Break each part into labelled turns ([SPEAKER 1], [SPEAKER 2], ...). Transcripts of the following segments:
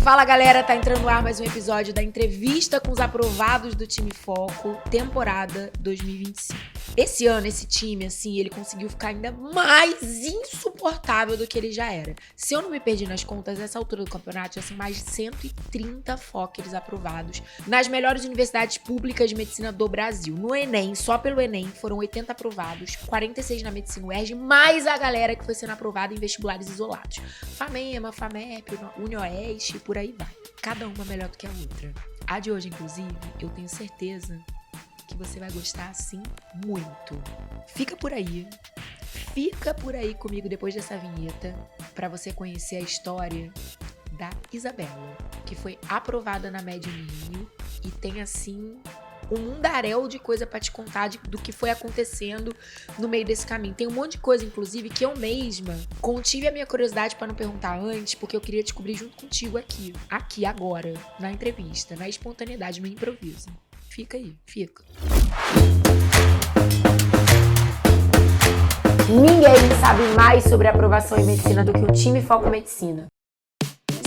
[SPEAKER 1] Fala galera, tá entrando no ar mais um episódio da entrevista com os aprovados do Time Foco, temporada 2025. Esse ano, esse time, assim, ele conseguiu ficar ainda mais insuportável do que ele já era. Se eu não me perdi nas contas, nessa altura do campeonato já são mais de 130 Fockers aprovados nas melhores universidades públicas de medicina do Brasil. No Enem, só pelo Enem, foram 80 aprovados, 46 na Medicina UERJ, mais a galera que foi sendo aprovada em vestibulares isolados. FAMEMA, FAMEP, UniOeste e por aí vai. Cada uma melhor do que a outra. A de hoje, inclusive, eu tenho certeza que você vai gostar, assim, muito. Fica por aí comigo depois dessa vinheta pra você conhecer a história da Isabela, que foi aprovada na Med Uni e tem, assim, um mundaréu de coisa pra te contar do que foi acontecendo no meio desse caminho. Tem um monte de coisa, inclusive, que eu mesma contive a minha curiosidade pra não perguntar antes, porque eu queria descobrir junto contigo aqui, agora, na entrevista, na espontaneidade, no improviso. Fica aí, fica. Ninguém sabe mais sobre aprovação em medicina do que o Time Foco Medicina.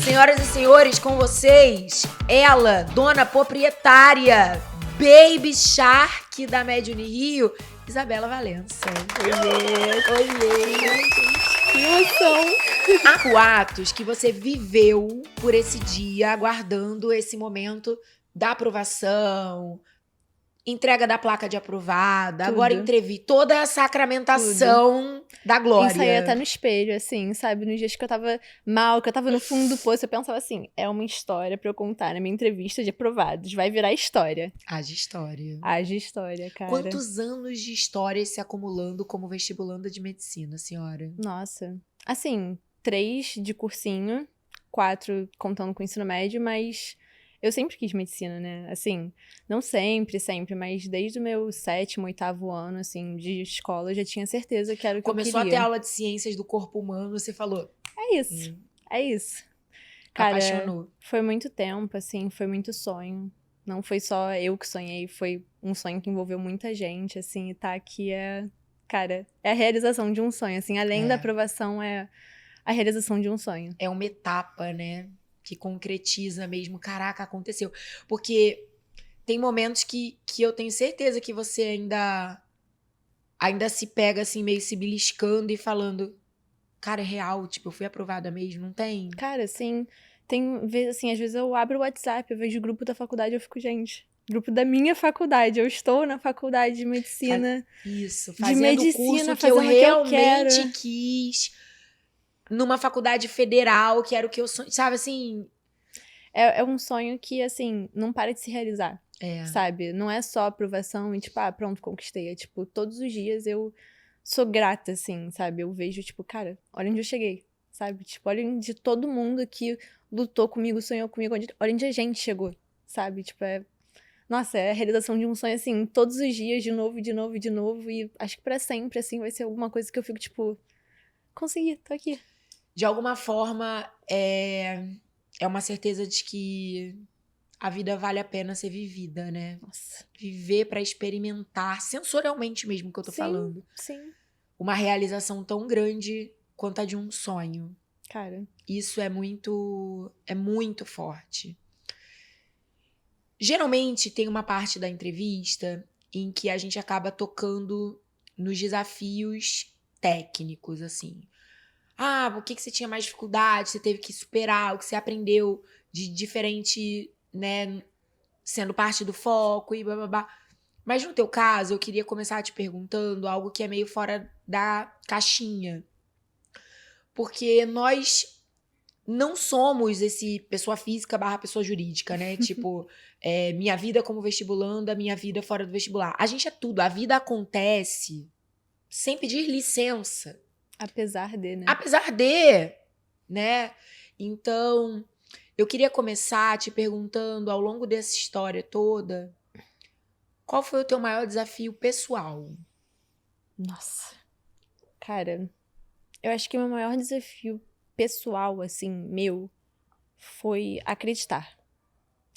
[SPEAKER 1] Senhoras e senhores, com vocês, ela, dona proprietária, Baby Shark da Med Uni Rio, Isabela Valença. Oiê.
[SPEAKER 2] Que emoção.
[SPEAKER 1] Há boatos que você viveu por esse dia, aguardando esse momento da aprovação, entrega da placa de aprovada,
[SPEAKER 2] Tudo.
[SPEAKER 1] agora entrevista, toda a sacramentação da glória.
[SPEAKER 2] Isso aí até no espelho, assim, sabe? Nos dias que eu tava mal, que eu tava no fundo do poço, eu pensava assim, é uma história pra eu contar na minha entrevista de aprovados, vai virar história.
[SPEAKER 1] Haja história.
[SPEAKER 2] Haja história, cara.
[SPEAKER 1] Quantos anos de história se acumulando como vestibulanda de medicina, senhora?
[SPEAKER 2] Nossa. Assim, 3 de cursinho, 4 contando com o ensino médio, mas eu sempre quis medicina, né? Assim, não sempre, mas desde o meu 7º, 8º ano, assim, de escola, eu já tinha certeza que era o que
[SPEAKER 1] Começou
[SPEAKER 2] eu queria.
[SPEAKER 1] a ter aula de ciências do corpo humano, você falou.
[SPEAKER 2] É isso, é isso. Cara,
[SPEAKER 1] Apaixonou.
[SPEAKER 2] foi muito tempo, assim, foi muito sonho. Não foi só eu que sonhei, foi um sonho que envolveu muita gente, assim, e tá aqui cara, é a realização de um sonho, assim, além da aprovação, é a realização de um sonho.
[SPEAKER 1] É uma etapa, né? Que concretiza mesmo, caraca, aconteceu. Porque tem momentos que eu tenho certeza que você ainda se pega assim, meio se beliscando e falando, cara, é real, tipo, eu fui aprovada mesmo, não tem?
[SPEAKER 2] Cara, assim, tem vezes, assim, às vezes eu abro o WhatsApp, eu vejo o grupo da faculdade, eu fico, gente, grupo da minha faculdade, eu estou na faculdade de medicina.
[SPEAKER 1] Isso,
[SPEAKER 2] de
[SPEAKER 1] fazendo
[SPEAKER 2] medicina,
[SPEAKER 1] o curso que
[SPEAKER 2] fazendo
[SPEAKER 1] eu
[SPEAKER 2] o que eu
[SPEAKER 1] realmente
[SPEAKER 2] quero.
[SPEAKER 1] quis, numa faculdade federal, que era o que eu sonho, sabe, assim...
[SPEAKER 2] É um sonho que, assim, não para de se realizar, sabe? Não é só aprovação e, tipo, pronto, conquistei. É, tipo, todos os dias eu sou grata, assim, sabe? Eu vejo, tipo, cara, olha onde eu cheguei, sabe? Tipo, olha onde todo mundo que lutou comigo, sonhou comigo, olha onde a gente chegou, sabe? Tipo, nossa, é a realização de um sonho, assim, todos os dias, de novo, de novo, de novo. E acho que pra sempre, assim, vai ser alguma coisa que eu fico, tipo, consegui, tô aqui.
[SPEAKER 1] De alguma forma, é uma certeza de que a vida vale a pena ser vivida, né?
[SPEAKER 2] Nossa.
[SPEAKER 1] Viver pra experimentar, sensorialmente mesmo que eu tô falando.
[SPEAKER 2] Sim.
[SPEAKER 1] Uma realização tão grande quanto a de um sonho.
[SPEAKER 2] Cara.
[SPEAKER 1] Isso é muito forte. Geralmente tem uma parte da entrevista em que a gente acaba tocando nos desafios técnicos, assim. O que você tinha mais dificuldade, você teve que superar, o que você aprendeu de diferente, né, sendo parte do foco e blá. Mas no teu caso, eu queria começar te perguntando algo que é meio fora da caixinha. Porque nós não somos esse pessoa física / pessoa jurídica, né? Tipo, minha vida como vestibulanda, minha vida fora do vestibular. A gente é tudo. A vida acontece sem pedir licença.
[SPEAKER 2] Apesar de, né?
[SPEAKER 1] Apesar de, né? Então, eu queria começar te perguntando, ao longo dessa história toda, qual foi o teu maior desafio pessoal?
[SPEAKER 2] Nossa. Cara, eu acho que o meu maior desafio pessoal, assim, meu, foi acreditar.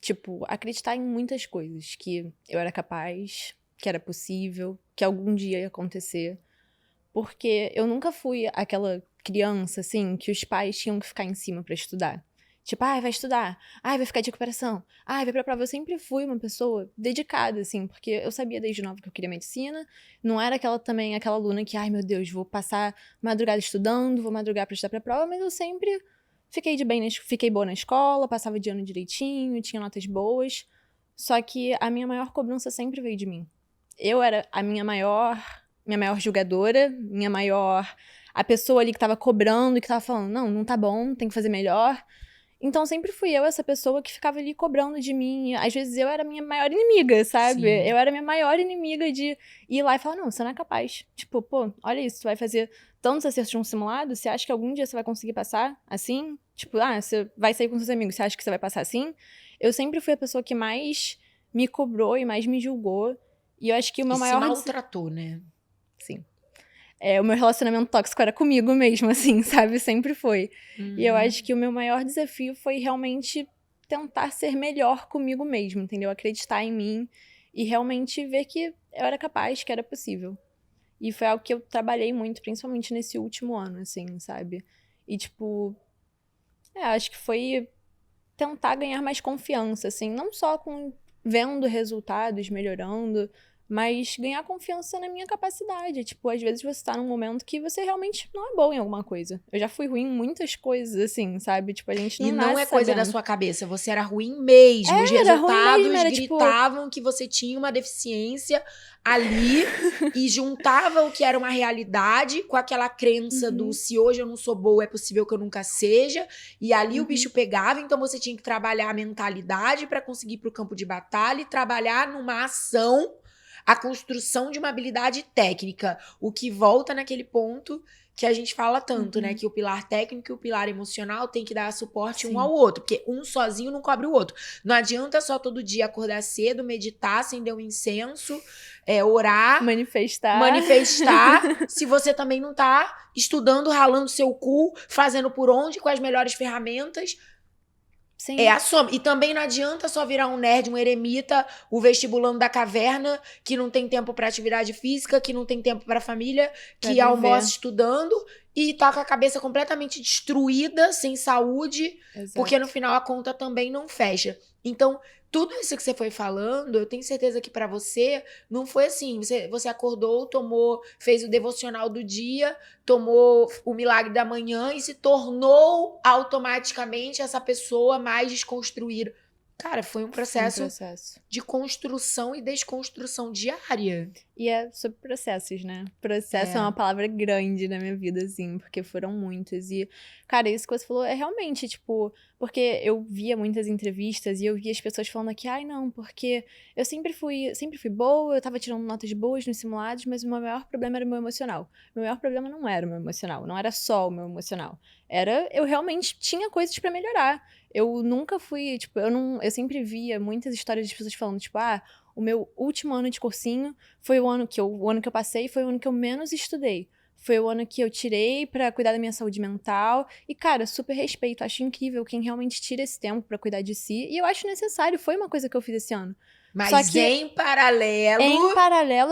[SPEAKER 2] Tipo, acreditar em muitas coisas. Que eu era capaz, que era possível, que algum dia ia acontecer. Porque eu nunca fui aquela criança, assim, que os pais tinham que ficar em cima pra estudar. Tipo, vai estudar. Vai ficar de recuperação. Vai pra prova. Eu sempre fui uma pessoa dedicada, assim, porque eu sabia desde nova que eu queria medicina. Não era aquela aluna que, meu Deus, vou passar madrugada estudando, vou madrugar pra estudar pra prova, mas eu sempre fiquei boa na escola, passava de ano direitinho, tinha notas boas. Só que a minha maior cobrança sempre veio de mim. Eu era a minha maior julgadora, a pessoa ali que tava cobrando e que tava falando, não tá bom, tem que fazer melhor. Então, sempre fui eu essa pessoa que ficava ali cobrando de mim. Às vezes, eu era a minha maior inimiga, sabe? Sim. Eu era a minha maior inimiga de ir lá e falar, não, você não é capaz. Tipo, pô, olha isso, tu vai fazer tantos acertos de um simulado, você acha que algum dia você vai conseguir passar assim? Tipo, você vai sair com seus amigos, você acha que você vai passar assim? Eu sempre fui a pessoa que mais me cobrou e mais me julgou. E eu acho que o meu maior...
[SPEAKER 1] se maltratou, né?
[SPEAKER 2] Sim. O meu relacionamento tóxico era comigo mesmo, assim, sabe? Sempre foi. E eu acho que o meu maior desafio foi realmente tentar ser melhor comigo mesmo, entendeu? Acreditar em mim e realmente ver que eu era capaz, que era possível. E foi algo que eu trabalhei muito, principalmente nesse último ano, assim, sabe? E, tipo, acho que foi tentar ganhar mais confiança, assim, não só vendo resultados melhorando, mas ganhar confiança na minha capacidade. Tipo, às vezes você tá num momento que você realmente não é bom em alguma coisa. Eu já fui ruim em muitas coisas, assim, sabe? Tipo, a gente não nasce
[SPEAKER 1] E não é coisa da sua cabeça, você era ruim mesmo. Os resultados gritavam que você tinha uma deficiência ali e juntava o que era uma realidade com aquela crença do se hoje eu não sou boa, é possível que eu nunca seja. E ali o bicho pegava, então você tinha que trabalhar a mentalidade pra conseguir ir pro campo de batalha e trabalhar numa ação a construção de uma habilidade técnica, o que volta naquele ponto que a gente fala tanto, né? Que o pilar técnico e o pilar emocional tem que dar suporte um ao outro, porque um sozinho não cobre o outro. Não adianta só todo dia acordar cedo, meditar, acender um incenso, orar, manifestar, se você também não tá estudando, ralando seu cu, fazendo por onde, com as melhores ferramentas.
[SPEAKER 2] Sim.
[SPEAKER 1] É a soma. E também não adianta só virar um nerd, um eremita, o vestibulando da caverna, que não tem tempo pra atividade física, que não tem tempo pra família, que almoça estudando e tá com a cabeça completamente destruída, sem saúde, porque no final a conta também não fecha. Então, tudo isso que você foi falando, eu tenho certeza que pra você não foi assim. Você acordou, fez o devocional do dia, tomou o milagre da manhã e se tornou automaticamente essa pessoa mais desconstruída. Cara, foi um processo de construção e desconstrução diária.
[SPEAKER 2] E é sobre processos, né? Processo é uma palavra grande na minha vida, assim, porque foram muitos. E, cara, isso que você falou é realmente, tipo... Porque eu via muitas entrevistas e eu via as pessoas falando aqui, não, porque eu sempre fui boa, eu tava tirando notas boas nos simulados, mas o meu maior problema era o meu emocional. O meu maior problema não era o meu emocional, não era só o meu emocional. Eu realmente tinha coisas pra melhorar. Eu nunca fui, tipo, eu sempre via muitas histórias de pessoas falando, tipo, o meu último ano de cursinho foi o ano que eu passei, foi o ano que eu menos estudei. Foi o ano que eu tirei pra cuidar da minha saúde mental. E, cara, super respeito. Acho incrível quem realmente tira esse tempo pra cuidar de si. E eu acho necessário. Foi uma coisa que eu fiz esse ano.
[SPEAKER 1] Mas só que em paralelo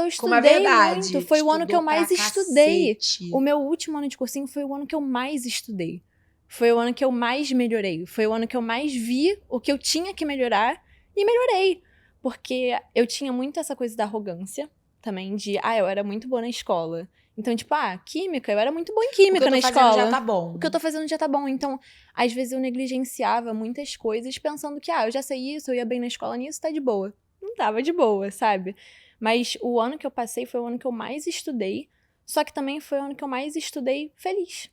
[SPEAKER 2] eu estudei muito. Foi o ano que eu mais estudei. O meu último ano de cursinho foi o ano que eu mais estudei. Foi o ano que eu mais melhorei. Foi o ano que eu mais vi o que eu tinha que melhorar e melhorei. Porque eu tinha muito essa coisa da arrogância também, de, eu era muito boa na escola. Então, tipo, química, eu era muito boa em química na escola.
[SPEAKER 1] O que eu tô fazendo já tá bom.
[SPEAKER 2] O que eu tô fazendo já tá bom. Então, às vezes eu negligenciava muitas coisas pensando que, eu já sei isso, eu ia bem na escola nisso, tá de boa. Não tava de boa, sabe? Mas o ano que eu passei foi o ano que eu mais estudei, só que também foi o ano que eu mais estudei feliz.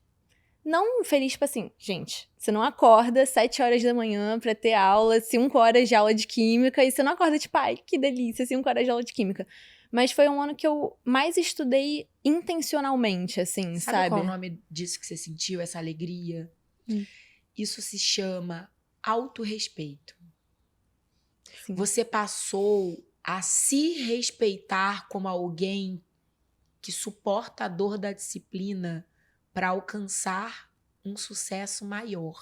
[SPEAKER 2] Não feliz, tipo assim, gente, você não acorda 7 horas da manhã pra ter aula, 5 horas de aula de química, e você não acorda tipo, que delícia, 5 horas de aula de química. Mas foi um ano que eu mais estudei intencionalmente, assim, sabe?
[SPEAKER 1] Sabe qual é o nome disso que você sentiu, essa alegria? Isso se chama autorrespeito. Sim. Você passou a se respeitar como alguém que suporta a dor da disciplina para alcançar um sucesso maior.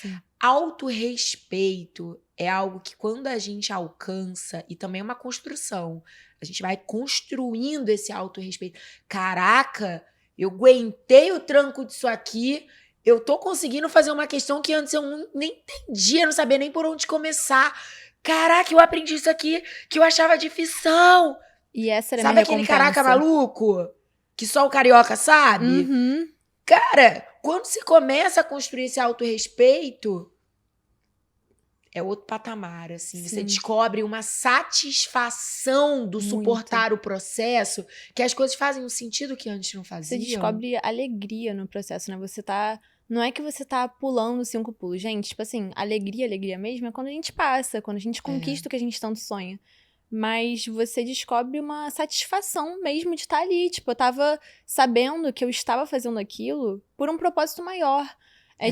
[SPEAKER 1] Sim. Autorrespeito é algo que quando a gente alcança, e também é uma construção, a gente vai construindo esse autorrespeito. Caraca, eu aguentei o tranco disso aqui, eu tô conseguindo fazer uma questão que antes eu nem entendia, não sabia nem por onde começar. Caraca, eu aprendi isso aqui que eu achava difícil.
[SPEAKER 2] E essa era a
[SPEAKER 1] Sabe
[SPEAKER 2] minha
[SPEAKER 1] aquele
[SPEAKER 2] recompensa.
[SPEAKER 1] caraca maluco? Que só o carioca sabe?
[SPEAKER 2] Uhum.
[SPEAKER 1] Cara, quando se começa a construir esse autorrespeito, é outro patamar, assim.
[SPEAKER 2] Sim.
[SPEAKER 1] Você descobre uma satisfação do suportar o processo, que as coisas fazem um sentido que antes não faziam.
[SPEAKER 2] Você descobre alegria no processo, né? Você tá... Não é que você tá pulando 5 pulos. Gente, tipo assim, alegria mesmo é quando a gente passa, quando a gente conquista o que a gente tanto sonha. Mas você descobre uma satisfação mesmo de estar ali. Tipo, eu tava sabendo que eu estava fazendo aquilo por um propósito maior.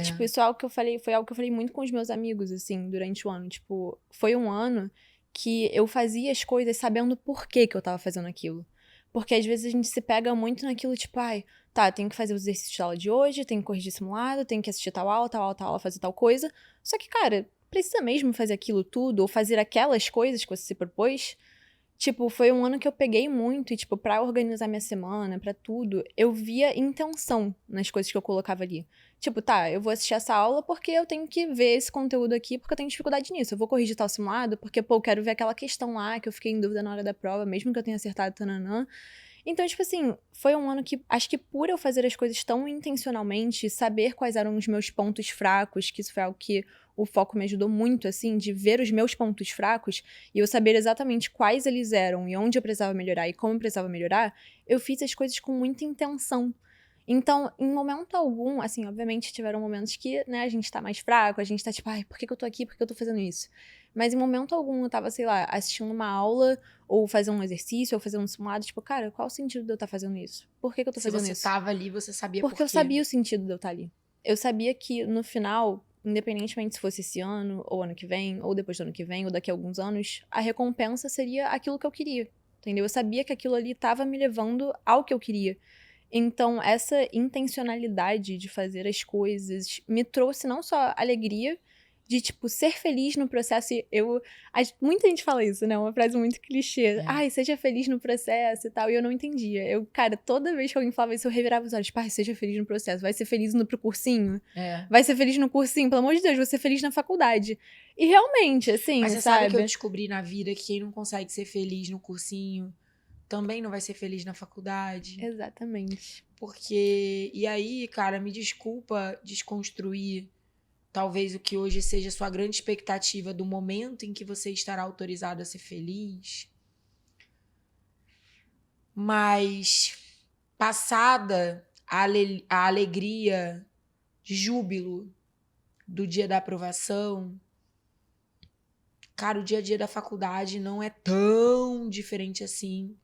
[SPEAKER 2] Tipo, isso é algo que eu falei, foi algo que eu falei muito com os meus amigos, assim, durante o ano. Tipo, foi um ano que eu fazia as coisas sabendo por que eu tava fazendo aquilo. Porque às vezes a gente se pega muito naquilo, tipo, ai, tá, tenho que fazer os exercícios da aula de hoje, tenho que corrigir simulado, tenho que assistir tal aula, fazer tal coisa. Só que, cara, precisa mesmo fazer aquilo tudo, ou fazer aquelas coisas que você se propôs? Tipo, foi um ano que eu peguei muito e, tipo, pra organizar minha semana, pra tudo, eu via intenção nas coisas que eu colocava ali. Tipo, tá, eu vou assistir essa aula porque eu tenho que ver esse conteúdo aqui porque eu tenho dificuldade nisso. Eu vou corrigir tal simulado porque, pô, eu quero ver aquela questão lá que eu fiquei em dúvida na hora da prova, mesmo que eu tenha acertado, tananã. Então, tipo assim, foi um ano que, acho que por eu fazer as coisas tão intencionalmente, saber quais eram os meus pontos fracos, que isso foi algo que o foco me ajudou muito, assim, de ver os meus pontos fracos e eu saber exatamente quais eles eram e onde eu precisava melhorar e como eu precisava melhorar, eu fiz as coisas com muita intenção. Então, em momento algum, assim, obviamente tiveram momentos que, né, a gente tá mais fraco, a gente tá tipo, ai, por que eu tô aqui, por que eu tô fazendo isso? Mas em momento algum eu tava, sei lá, assistindo uma aula, ou fazendo um exercício, ou fazendo um simulado, tipo, cara, qual o sentido de eu estar fazendo isso? Por que eu tô fazendo isso?
[SPEAKER 1] Se você tava ali, você sabia
[SPEAKER 2] Porque
[SPEAKER 1] por quê.
[SPEAKER 2] eu sabia o sentido de eu estar ali. Eu sabia que, no final, independentemente se fosse esse ano, ou ano que vem, ou depois do ano que vem, ou daqui a alguns anos, a recompensa seria aquilo que eu queria, entendeu? Eu sabia que aquilo ali tava me levando ao que eu queria. Então, essa intencionalidade de fazer as coisas me trouxe não só alegria, de, tipo, ser feliz no processo. E muita gente fala isso, né? Uma frase muito clichê. Ai, seja feliz no processo e tal. E eu não entendia. Cara, toda vez que alguém falava isso, eu revirava os olhos. Tipo, ai, seja feliz no processo. Vai ser feliz indo pro cursinho? Vai ser feliz no cursinho? Pelo amor de Deus, vou ser feliz na faculdade. E realmente, assim,
[SPEAKER 1] Mas você sabe que eu descobri na vida que quem não consegue ser feliz no cursinho também não vai ser feliz na faculdade.
[SPEAKER 2] Exatamente.
[SPEAKER 1] Porque... E aí, cara, me desculpa desconstruir talvez o que hoje seja a sua grande expectativa do momento em que você estará autorizado a ser feliz. Mas passada a alegria, júbilo do dia da aprovação, cara, o dia a dia da faculdade não é tão diferente assim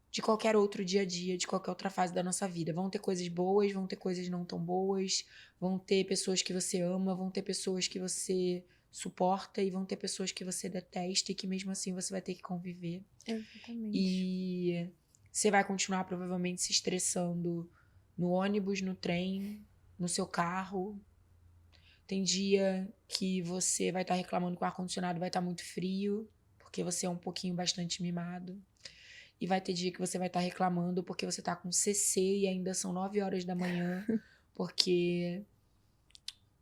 [SPEAKER 1] de qualquer outro dia a dia, de qualquer outra fase da nossa vida. Vão ter coisas boas, vão ter coisas não tão boas, vão ter pessoas que você ama, vão ter pessoas que você suporta e vão ter pessoas que você detesta e que mesmo assim você vai ter que conviver.
[SPEAKER 2] Exatamente.
[SPEAKER 1] E você vai continuar provavelmente se estressando no ônibus, no trem, no seu carro. Tem dia que você vai estar reclamando que o ar-condicionado vai estar muito frio, porque você é um pouquinho bastante mimado. E vai ter dia que você vai estar reclamando porque você tá com CC e ainda são 9 horas da manhã, porque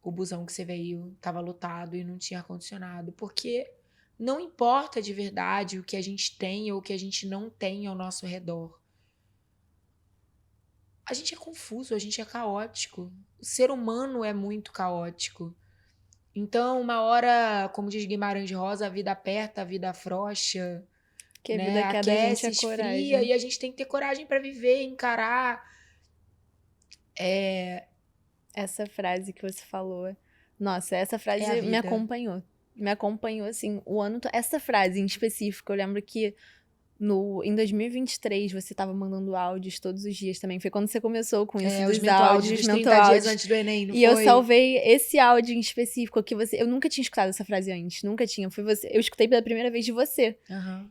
[SPEAKER 1] o busão que você veio tava lotado e não tinha ar-condicionado. Porque não importa de verdade o que a gente tem ou o que a gente não tem ao nosso redor. A gente é confuso, a gente é caótico. O ser humano é muito caótico. Então, uma hora, como diz Guimarães Rosa, a vida aperta, a vida afrouxa.
[SPEAKER 2] Que a vida quer da gente a coragem.
[SPEAKER 1] E a gente tem que ter coragem pra viver, encarar.
[SPEAKER 2] Essa frase que você falou. Nossa, essa frase me acompanhou. Me acompanhou, assim, o ano todo. Essa frase em específico, eu lembro que em 2023 você tava mandando áudios todos os dias também. Foi quando você começou com isso dos áudios,
[SPEAKER 1] dos 30 dias antes do Enem, não
[SPEAKER 2] foi? E eu salvei esse áudio em específico que você... Eu nunca tinha escutado essa frase antes, nunca tinha. Foi você. Eu escutei pela primeira vez de você.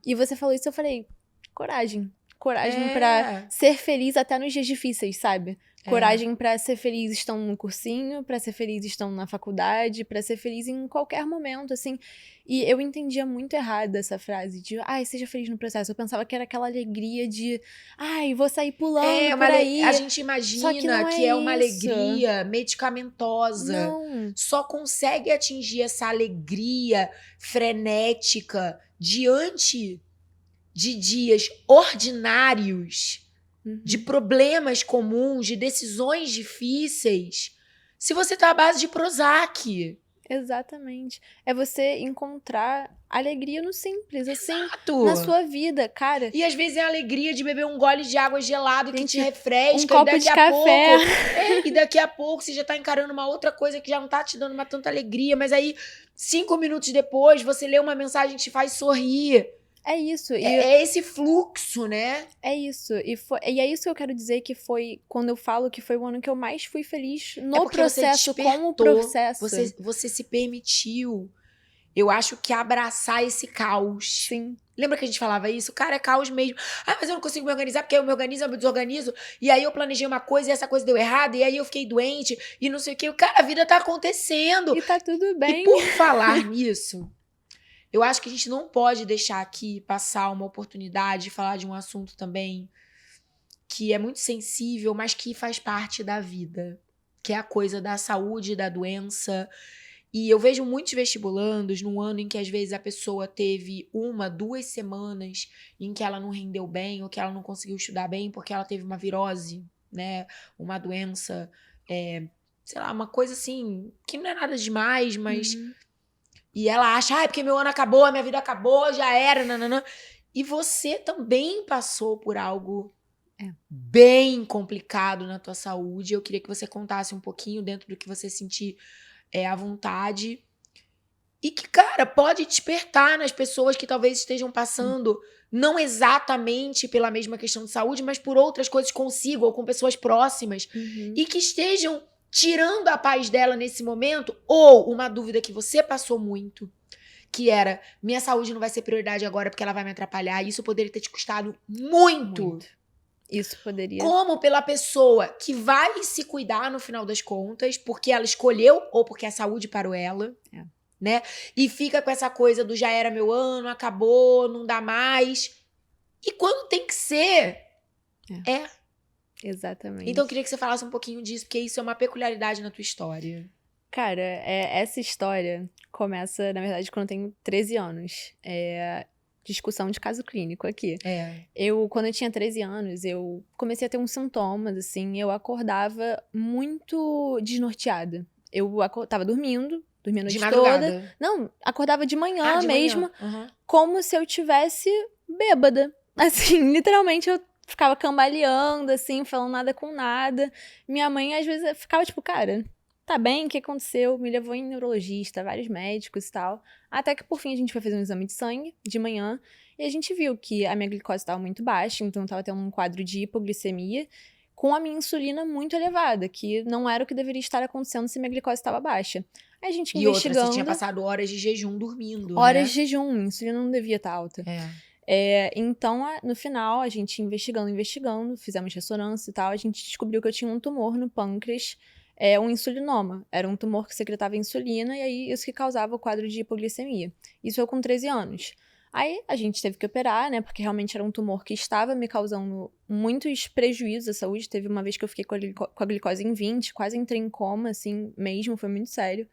[SPEAKER 2] E você falou isso, eu falei, coragem. Coragem pra ser feliz até nos dias difíceis, sabe? Coragem pra ser feliz estando no cursinho, pra ser feliz estando na faculdade, pra ser feliz em qualquer momento, assim. E eu entendia muito errado essa frase de, ai, seja feliz no processo. Eu pensava que era aquela alegria de, ai, vou sair pulando por aí.
[SPEAKER 1] A gente imagina que é uma alegria medicamentosa.
[SPEAKER 2] Não.
[SPEAKER 1] Só consegue atingir essa alegria frenética diante de dias ordinários, de problemas comuns, de decisões difíceis, se você tá à base de Prozac.
[SPEAKER 2] Exatamente. É você encontrar alegria no simples, assim,
[SPEAKER 1] Exato.
[SPEAKER 2] na sua vida, cara.
[SPEAKER 1] E às vezes é a alegria de beber um gole de água gelado que te refresca.
[SPEAKER 2] Um copo de café.
[SPEAKER 1] E daqui a pouco você já tá encarando uma outra coisa que já não tá te dando uma tanta alegria, mas aí 5 minutos depois você lê uma mensagem que te faz sorrir.
[SPEAKER 2] É isso.
[SPEAKER 1] É esse fluxo, né?
[SPEAKER 2] É isso. E é isso que eu quero dizer que foi, quando eu falo que foi o ano que eu mais fui feliz no processo, com o processo.
[SPEAKER 1] Você se permitiu, eu acho que abraçar esse caos.
[SPEAKER 2] Sim.
[SPEAKER 1] Lembra que a gente falava isso? Cara, é caos mesmo. Ah, mas eu não consigo me organizar porque eu me organizo, eu me desorganizo. E aí eu planejei uma coisa e essa coisa deu errado. E aí eu fiquei doente e não sei o quê. Cara, a vida tá acontecendo.
[SPEAKER 2] E tá tudo bem.
[SPEAKER 1] E por falar nisso, eu acho que a gente não pode deixar aqui passar uma oportunidade de falar de um assunto também que é muito sensível, mas que faz parte da vida, que é a coisa da saúde, da doença. E eu vejo muitos vestibulandos num ano em que às vezes a pessoa teve 1, 2 semanas em que ela não rendeu bem ou que ela não conseguiu estudar bem porque ela teve uma virose, né? Uma doença, sei lá, uma coisa assim, que não é nada demais, mas... E ela acha, porque meu ano acabou, a minha vida acabou, já era, nananã. E você também passou por algo bem complicado na tua saúde. Eu queria que você contasse um pouquinho dentro do que você sentir à vontade. E que, cara, pode despertar nas pessoas que talvez estejam passando, não exatamente pela mesma questão de saúde, mas por outras coisas consigo ou com pessoas próximas. E que estejam tirando a paz dela nesse momento, ou uma dúvida que você passou muito, que era, minha saúde não vai ser prioridade agora porque ela vai me atrapalhar, e isso poderia ter te custado muito.
[SPEAKER 2] Isso poderia.
[SPEAKER 1] Como pela pessoa que vai se cuidar no final das contas, porque ela escolheu ou porque a saúde parou ela, né? E fica com essa coisa do já era meu ano, acabou, não dá mais. E quando tem que ser,
[SPEAKER 2] Exatamente.
[SPEAKER 1] Então eu queria que você falasse um pouquinho disso, porque isso é uma peculiaridade na tua história.
[SPEAKER 2] Cara, essa história começa, na verdade, quando eu tenho 13 anos. Discussão de caso clínico aqui. Quando eu tinha 13 anos, eu comecei a ter uns sintomas, assim, eu acordava muito desnorteada. Eu tava dormindo a noite toda. Não, acordava de manhã mesmo, como se eu tivesse bêbada. Assim, literalmente eu ficava cambaleando, assim, falando nada com nada. Minha mãe, às vezes, ficava tipo, cara, tá bem? O que aconteceu? Me levou em neurologista, vários médicos e tal. Até que, por fim, a gente foi fazer um exame de sangue de manhã e a gente viu que a minha glicose estava muito baixa, então eu tava tendo um quadro de hipoglicemia com a minha insulina muito elevada, que não era o que deveria estar acontecendo se minha glicose estava baixa. Aí a gente investigando...
[SPEAKER 1] outra, você tinha passado horas de jejum dormindo,
[SPEAKER 2] Horas de jejum, a insulina não devia estar alta.
[SPEAKER 1] Então,
[SPEAKER 2] no final, a gente investigando, fizemos ressonância e tal, a gente descobriu que eu tinha um tumor no pâncreas, um insulinoma. Era um tumor que secretava insulina e aí isso que causava o quadro de hipoglicemia. Isso eu com 13 anos. Aí a gente teve que operar, né, porque realmente era um tumor que estava me causando muitos prejuízos à saúde. Teve uma vez que eu fiquei com a glicose em 20, quase entrei em coma, assim, mesmo, foi muito sério.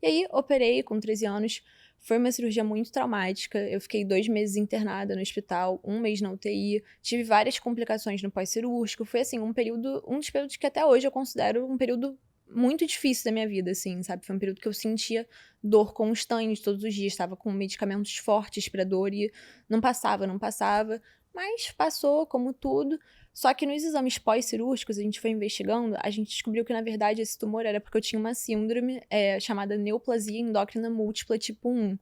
[SPEAKER 2] E aí, operei com 13 anos. Foi uma cirurgia muito traumática. Eu fiquei 2 meses internada no hospital, 1 mês na UTI. Tive várias complicações no pós-cirúrgico. Foi, assim, um dos períodos que até hoje eu considero um período muito difícil da minha vida, assim, sabe? Foi um período que eu sentia dor constante todos os dias. Estava com medicamentos fortes pra dor e não passava. Mas passou, como tudo. Só que nos exames pós-cirúrgicos, a gente foi investigando, a gente descobriu que, na verdade, esse tumor era porque eu tinha uma síndrome chamada neoplasia endócrina múltipla tipo 1,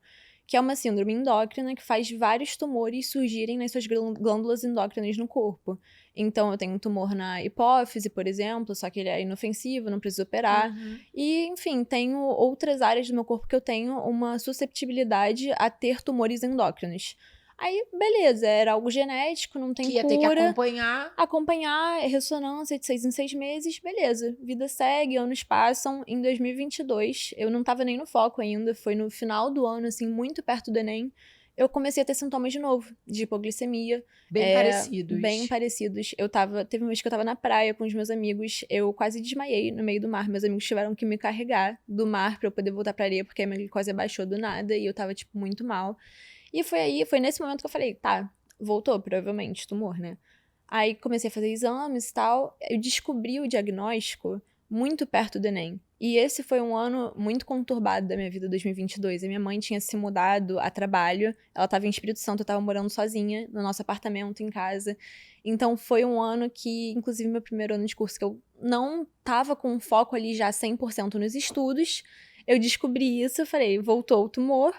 [SPEAKER 2] que é uma síndrome endócrina que faz vários tumores surgirem nas suas glândulas endócrinas no corpo. Então, eu tenho um tumor na hipófise, por exemplo, só que ele é inofensivo, não preciso operar. E, enfim, tenho outras áreas do meu corpo que eu tenho uma susceptibilidade a ter tumores endócrinos. Aí, beleza, era algo genético, não tem
[SPEAKER 1] que ia
[SPEAKER 2] cura.
[SPEAKER 1] ter que acompanhar.
[SPEAKER 2] Acompanhar, ressonância de 6 em 6 meses, beleza. Vida segue, anos passam. Em 2022, eu não tava nem no foco ainda, foi no final do ano, assim, muito perto do Enem. Eu comecei a ter sintomas de novo, de hipoglicemia.
[SPEAKER 1] Bem parecidos.
[SPEAKER 2] Bem parecidos. Teve uma vez que eu tava na praia com os meus amigos, eu quase desmaiei no meio do mar. Meus amigos tiveram que me carregar do mar pra eu poder voltar pra areia, porque a minha glicose abaixou do nada e eu tava, tipo, muito mal. E foi nesse momento que eu falei, tá, voltou, provavelmente, tumor, né? Aí comecei a fazer exames e tal, eu descobri o diagnóstico muito perto do Enem. E esse foi um ano muito conturbado da minha vida, 2022. A minha mãe tinha se mudado a trabalho, ela estava em Espírito Santo, eu estava morando sozinha no nosso apartamento em casa. Então foi um ano que, inclusive meu primeiro ano de curso, que eu não tava com foco ali já 100% nos estudos, eu descobri isso, eu falei, voltou o tumor,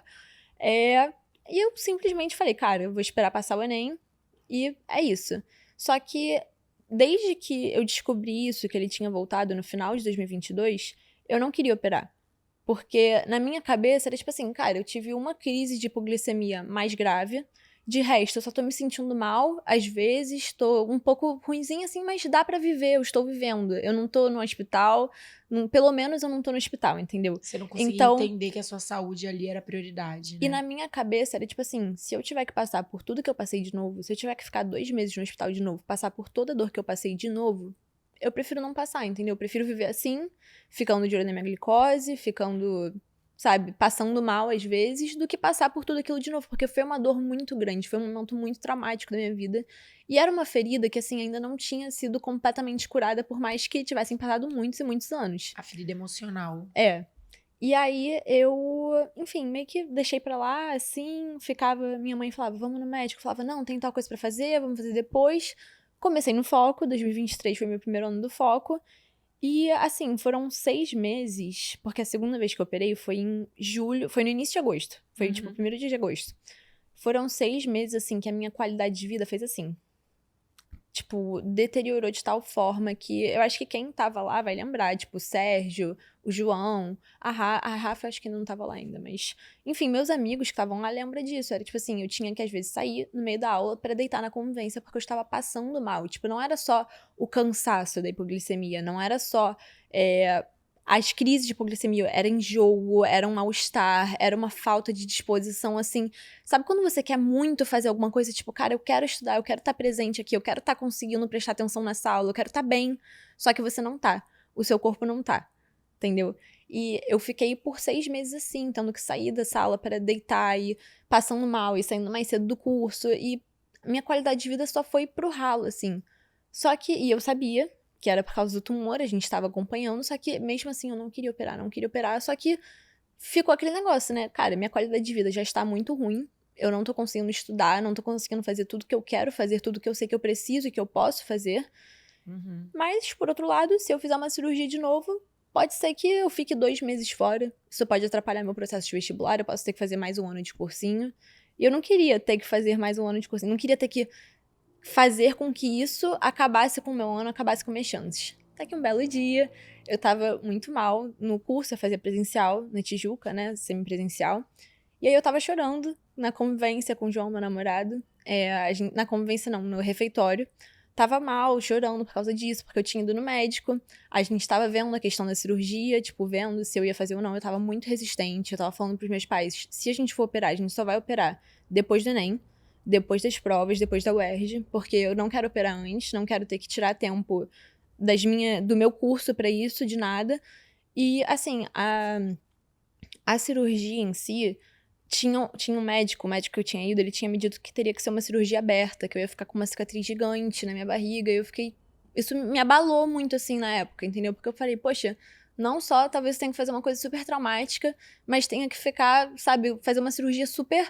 [SPEAKER 2] e eu simplesmente falei, cara, eu vou esperar passar o Enem e é isso. Só que desde que eu descobri isso, que ele tinha voltado no final de 2022, eu não queria operar. Porque na minha cabeça era tipo assim, cara, eu tive uma crise de hipoglicemia mais grave. De resto, eu só tô me sentindo mal, às vezes, tô um pouco ruinzinha assim, mas dá pra viver, eu estou vivendo. Eu não tô no hospital, pelo menos eu não tô no hospital, entendeu?
[SPEAKER 1] Você não conseguia entender que a sua saúde ali era prioridade, né?
[SPEAKER 2] E na minha cabeça era tipo assim, se eu tiver que passar por tudo que eu passei de novo, se eu tiver que ficar 2 meses no hospital de novo, passar por toda a dor que eu passei de novo, eu prefiro não passar, entendeu? Eu prefiro viver assim, ficando de olho na minha glicose, ficando, sabe, passando mal às vezes, do que passar por tudo aquilo de novo, porque foi uma dor muito grande, foi um momento muito traumático da minha vida, e era uma ferida que, assim, ainda não tinha sido completamente curada, por mais que tivessem passado muitos e muitos anos.
[SPEAKER 1] A ferida emocional.
[SPEAKER 2] E aí eu, enfim, meio que deixei pra lá, assim, minha mãe falava, vamos no médico, eu falava, não, tem tal coisa pra fazer, vamos fazer depois. Comecei no foco, 2023 foi meu primeiro ano do foco, e assim, foram 6 meses, porque a segunda vez que eu operei foi em julho, foi no início de agosto, foi tipo o primeiro dia de agosto. Foram 6 meses, assim, que a minha qualidade de vida fez assim. Tipo, deteriorou de tal forma que eu acho que quem tava lá vai lembrar, tipo, o Sérgio, o João, a Rafa acho que não tava lá ainda, mas... Enfim, meus amigos que estavam lá lembram disso, era tipo assim, eu tinha que às vezes sair no meio da aula pra deitar na convivência porque eu estava passando mal, tipo, não era só o cansaço da hipoglicemia, não era só... as crises de hipoglicemia, era enjoo, era um mal-estar, era uma falta de disposição, assim. Sabe quando você quer muito fazer alguma coisa, tipo, cara, eu quero estudar, eu quero estar presente aqui, eu quero estar conseguindo prestar atenção nessa aula, eu quero estar bem, só que você não tá. O seu corpo não tá, entendeu? E eu fiquei por 6 meses assim, tendo que sair da sala para deitar e passando mal e saindo mais cedo do curso, e minha qualidade de vida só foi pro ralo, assim. Só que, e eu sabia que era por causa do tumor, a gente estava acompanhando, só que mesmo assim eu não queria operar, só que ficou aquele negócio, né? Cara, minha qualidade de vida já está muito ruim, eu não tô conseguindo estudar, não tô conseguindo fazer tudo que eu quero fazer, tudo que eu sei que eu preciso e que eu posso fazer. Mas, por outro lado, se eu fizer uma cirurgia de novo, pode ser que eu fique 2 meses fora, isso pode atrapalhar meu processo de vestibular, eu posso ter que fazer mais um ano de cursinho, e eu não queria ter que fazer mais um ano de cursinho, não queria ter que fazer com que isso acabasse com o meu ano, acabasse com minhas chances. Até que um belo dia, eu tava muito mal no curso, eu fazia presencial na Tijuca, né, semipresencial. E aí eu tava chorando na convivência com o João, meu namorado. Na convivência não, no refeitório. Tava mal, chorando por causa disso, porque eu tinha ido no médico. A gente tava vendo a questão da cirurgia, tipo, vendo se eu ia fazer ou não. Eu tava muito resistente, eu tava falando pros meus pais, se a gente for operar, a gente só vai operar depois do Enem, depois das provas, depois da UERJ, porque eu não quero operar antes, não quero ter que tirar tempo do meu curso pra isso, de nada. E, assim, a cirurgia em si, tinha um médico, o médico que eu tinha ido, ele tinha me dito que teria que ser uma cirurgia aberta, que eu ia ficar com uma cicatriz gigante na minha barriga, e eu fiquei... Isso me abalou muito, assim, na época, entendeu? Porque eu falei, poxa, não só talvez tenha que fazer uma coisa super traumática, mas tenha que ficar, sabe, fazer uma cirurgia super...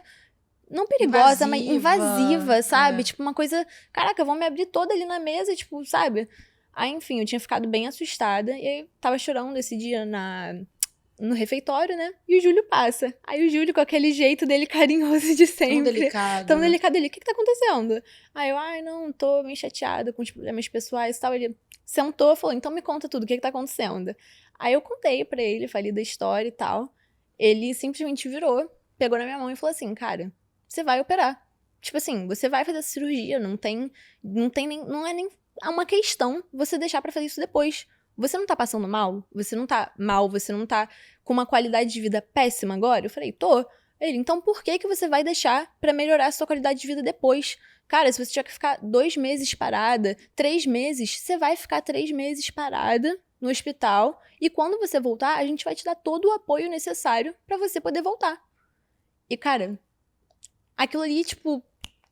[SPEAKER 2] Não perigosa, mas invasiva, sabe? Tipo, uma coisa... Caraca, vão me abrir toda ali na mesa, tipo, sabe? Aí, enfim, eu tinha ficado bem assustada. E aí, tava chorando esse dia no refeitório, né? E o Júlio passa. Aí o Júlio, com aquele jeito dele carinhoso de sempre.
[SPEAKER 1] Tão delicado.
[SPEAKER 2] Tão delicado. Ele, o que tá acontecendo? Aí eu, não, tô meio chateada com os problemas pessoais e tal. Ele sentou e falou, então me conta tudo, o que tá acontecendo? Aí eu contei pra ele, falei da história e tal. Ele simplesmente virou, pegou na minha mão e falou assim, cara... Você vai operar. Tipo assim, você vai fazer essa cirurgia, não é nem uma questão você deixar pra fazer isso depois. Você não tá passando mal? Você não tá mal? Você não tá com uma qualidade de vida péssima agora? Eu falei, tô. Ele, então por que você vai deixar pra melhorar a sua qualidade de vida depois? Cara, se você tiver que ficar 2 meses parada, 3 meses, você vai ficar 3 meses parada no hospital. E quando você voltar, a gente vai te dar todo o apoio necessário pra você poder voltar. E, cara, aquilo ali, tipo,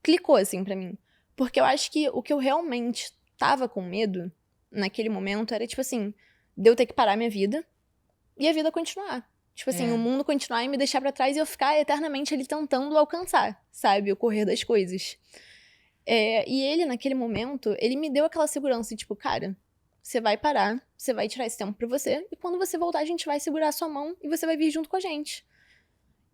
[SPEAKER 2] clicou, assim, pra mim. Porque eu acho que o que eu realmente tava com medo naquele momento era, tipo assim, de eu ter que parar minha vida e a vida continuar. Tipo assim, o mundo continuar e me deixar pra trás e eu ficar eternamente ali tentando alcançar, sabe? O correr das coisas. E ele, naquele momento, ele me deu aquela segurança, tipo, cara, você vai parar, você vai tirar esse tempo pra você, e quando você voltar, a gente vai segurar a sua mão e você vai vir junto com a gente.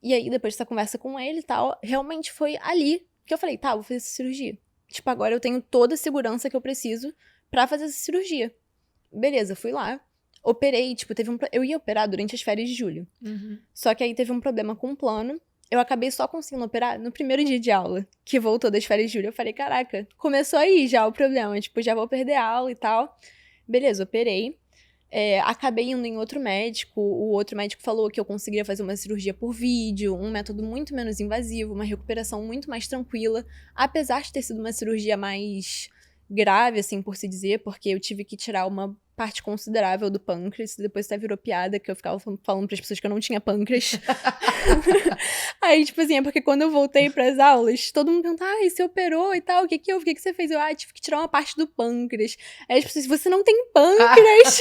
[SPEAKER 2] E aí, depois dessa conversa com ele e tal, realmente foi ali que eu falei, tá, vou fazer essa cirurgia. Tipo, agora eu tenho toda a segurança que eu preciso pra fazer essa cirurgia. Beleza, fui lá. Operei, tipo, eu ia operar durante as férias de julho. Só que aí teve um problema com o plano. Eu acabei só conseguindo operar no primeiro dia de aula, que voltou das férias de julho. Eu falei, caraca, começou aí já o problema. Tipo, já vou perder a aula e tal. Beleza, operei. Acabei indo em outro médico. O outro médico falou que eu conseguiria fazer uma cirurgia por vídeo, um método muito menos invasivo, uma recuperação muito mais tranquila. Apesar de ter sido uma cirurgia mais grave, assim, por se dizer, porque eu tive que tirar uma parte considerável do pâncreas, depois até virou piada, que eu ficava falando pras pessoas que eu não tinha pâncreas. Aí, tipo assim, é porque quando eu voltei pras aulas, todo mundo pergunta, você operou e tal, o que que houve? O que que você fez? Eu, tive que tirar uma parte do pâncreas. Aí as pessoas, você não tem pâncreas?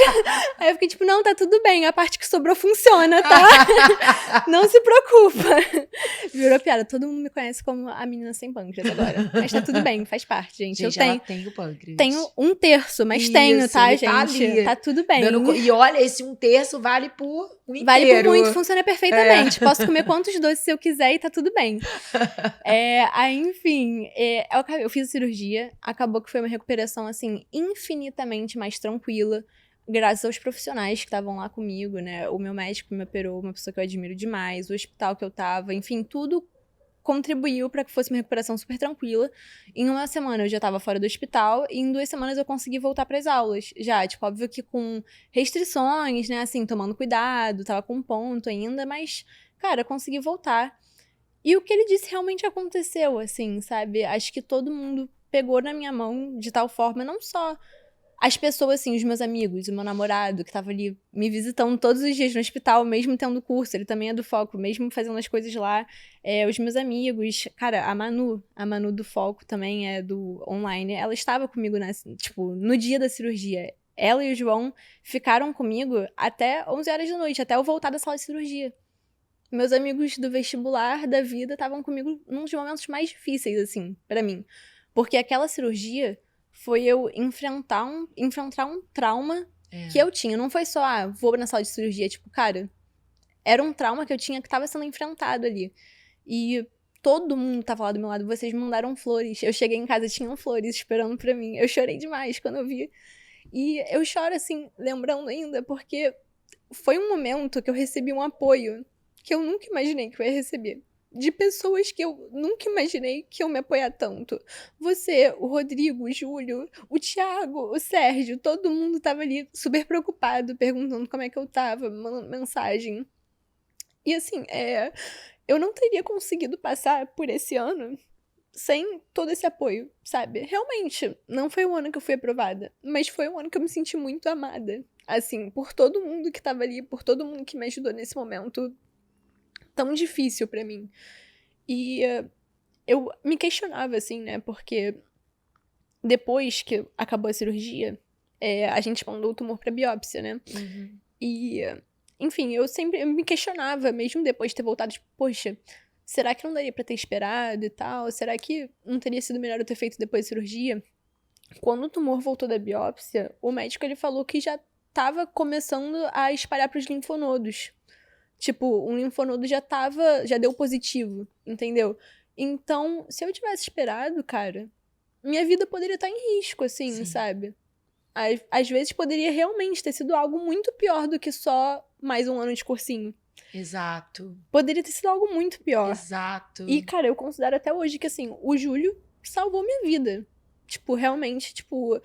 [SPEAKER 2] Aí eu fiquei tipo, não, tá tudo bem, a parte que sobrou funciona, tá? Não se preocupa. Virou piada, todo mundo me conhece como a menina sem pâncreas agora. Mas tá tudo bem, faz parte, gente. Eu
[SPEAKER 1] tenho pâncreas.
[SPEAKER 2] Tenho 1/3, mas isso, tenho, tá, gente? Tá ali. Tá tudo bem.
[SPEAKER 1] E olha, esse 1/3 vale por um inteiro.
[SPEAKER 2] Vale por muito, funciona perfeitamente. Posso comer quantos doces eu quiser e tá tudo bem. Aí, enfim, eu fiz a cirurgia. Acabou que foi uma recuperação, assim, infinitamente mais tranquila. Graças aos profissionais que estavam lá comigo, né? O meu médico me operou, uma pessoa que eu admiro demais. O hospital que eu tava, enfim, tudo contribuiu para que fosse uma recuperação super tranquila. Em 1 semana eu já tava fora do hospital e em 2 semanas eu consegui voltar pras aulas. Já, tipo, óbvio que com restrições, né, assim, tomando cuidado, tava com ponto ainda, mas, cara, consegui voltar. E o que ele disse realmente aconteceu, assim, sabe? Acho que todo mundo pegou na minha mão de tal forma, não só as pessoas, assim, os meus amigos, o meu namorado, que tava ali me visitando todos os dias no hospital, mesmo tendo curso, ele também é do Foco, mesmo fazendo as coisas lá. Os meus amigos, cara, a Manu do Foco também é do online, ela estava comigo, tipo, no dia da cirurgia. Ela e o João ficaram comigo até 11 horas da noite, até eu voltar da sala de cirurgia. Meus amigos do vestibular, da vida, estavam comigo num dos momentos mais difíceis, assim, pra mim. Porque aquela cirurgia foi eu enfrentar um trauma que eu tinha. Não foi só, vou na sala de cirurgia. Tipo, cara, era um trauma que eu tinha que tava sendo enfrentado ali. E todo mundo tava lá do meu lado. Vocês me mandaram flores. Eu cheguei em casa, tinham flores esperando pra mim. Eu chorei demais quando eu vi. E eu choro, assim, lembrando ainda, porque foi um momento que eu recebi um apoio que eu nunca imaginei que eu ia receber. De pessoas que eu nunca imaginei que iam me apoiar tanto. Você, o Rodrigo, o Júlio, o Thiago, o Sérgio, todo mundo tava ali super preocupado, perguntando como é que eu tava, mandando mensagem. E assim, eu não teria conseguido passar por esse ano sem todo esse apoio, sabe? Realmente, não foi o ano que eu fui aprovada, mas foi um ano que eu me senti muito amada. Assim, por todo mundo que tava ali, por todo mundo que me ajudou nesse momento tão difícil pra mim. E eu me questionava, assim, né? Porque depois que acabou a cirurgia, a gente mandou o tumor pra biópsia, né? E, enfim, eu sempre me questionava, mesmo depois de ter voltado, tipo, poxa, será que não daria pra ter esperado e tal? Será que não teria sido melhor eu ter feito depois da cirurgia? Quando o tumor voltou da biópsia, o médico, ele falou que já tava começando a espalhar pros linfonodos. Tipo, um linfonodo já deu positivo, entendeu? Então, se eu tivesse esperado, cara, minha vida poderia estar em risco, assim, sim, sabe? Às vezes poderia realmente ter sido algo muito pior do que só mais um ano de cursinho.
[SPEAKER 1] Exato.
[SPEAKER 2] Poderia ter sido algo muito pior.
[SPEAKER 1] Exato.
[SPEAKER 2] E, cara, eu considero até hoje que, assim, o Júlio salvou minha vida. Tipo, realmente, tipo...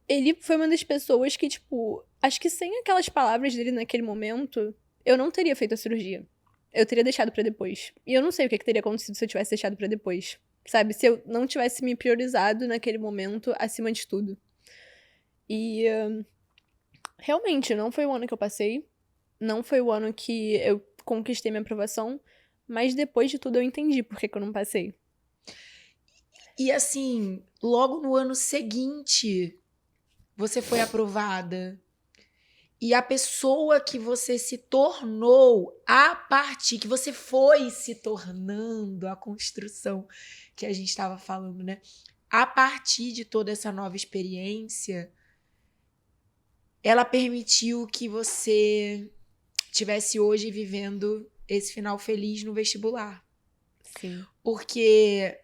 [SPEAKER 2] Ele foi uma das pessoas que, tipo... Acho que sem aquelas palavras dele naquele momento, eu não teria feito a cirurgia. Eu teria deixado pra depois. E eu não sei o que teria acontecido se eu tivesse deixado pra depois. Sabe? Se eu não tivesse me priorizado naquele momento acima de tudo. E... realmente, não foi o ano que eu passei. Não foi o ano que eu conquistei minha aprovação. Mas depois de tudo eu entendi por que eu não passei.
[SPEAKER 1] E assim, logo no ano seguinte, você foi aprovada. E a pessoa que você se tornou, a partir que você foi se tornando, a construção que a gente estava falando, né? A partir de toda essa nova experiência, ela permitiu que você tivesse hoje vivendo esse final feliz no vestibular.
[SPEAKER 2] Sim.
[SPEAKER 1] Porque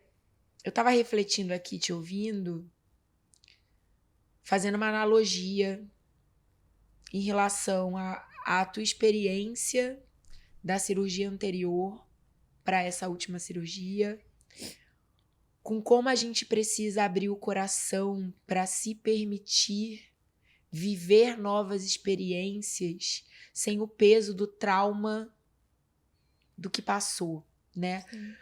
[SPEAKER 1] eu tava refletindo aqui, te ouvindo, fazendo uma analogia em relação à tua experiência da cirurgia anterior para essa última cirurgia, com como a gente precisa abrir o coração para se permitir viver novas experiências sem o peso do trauma do que passou, né?
[SPEAKER 2] Sim.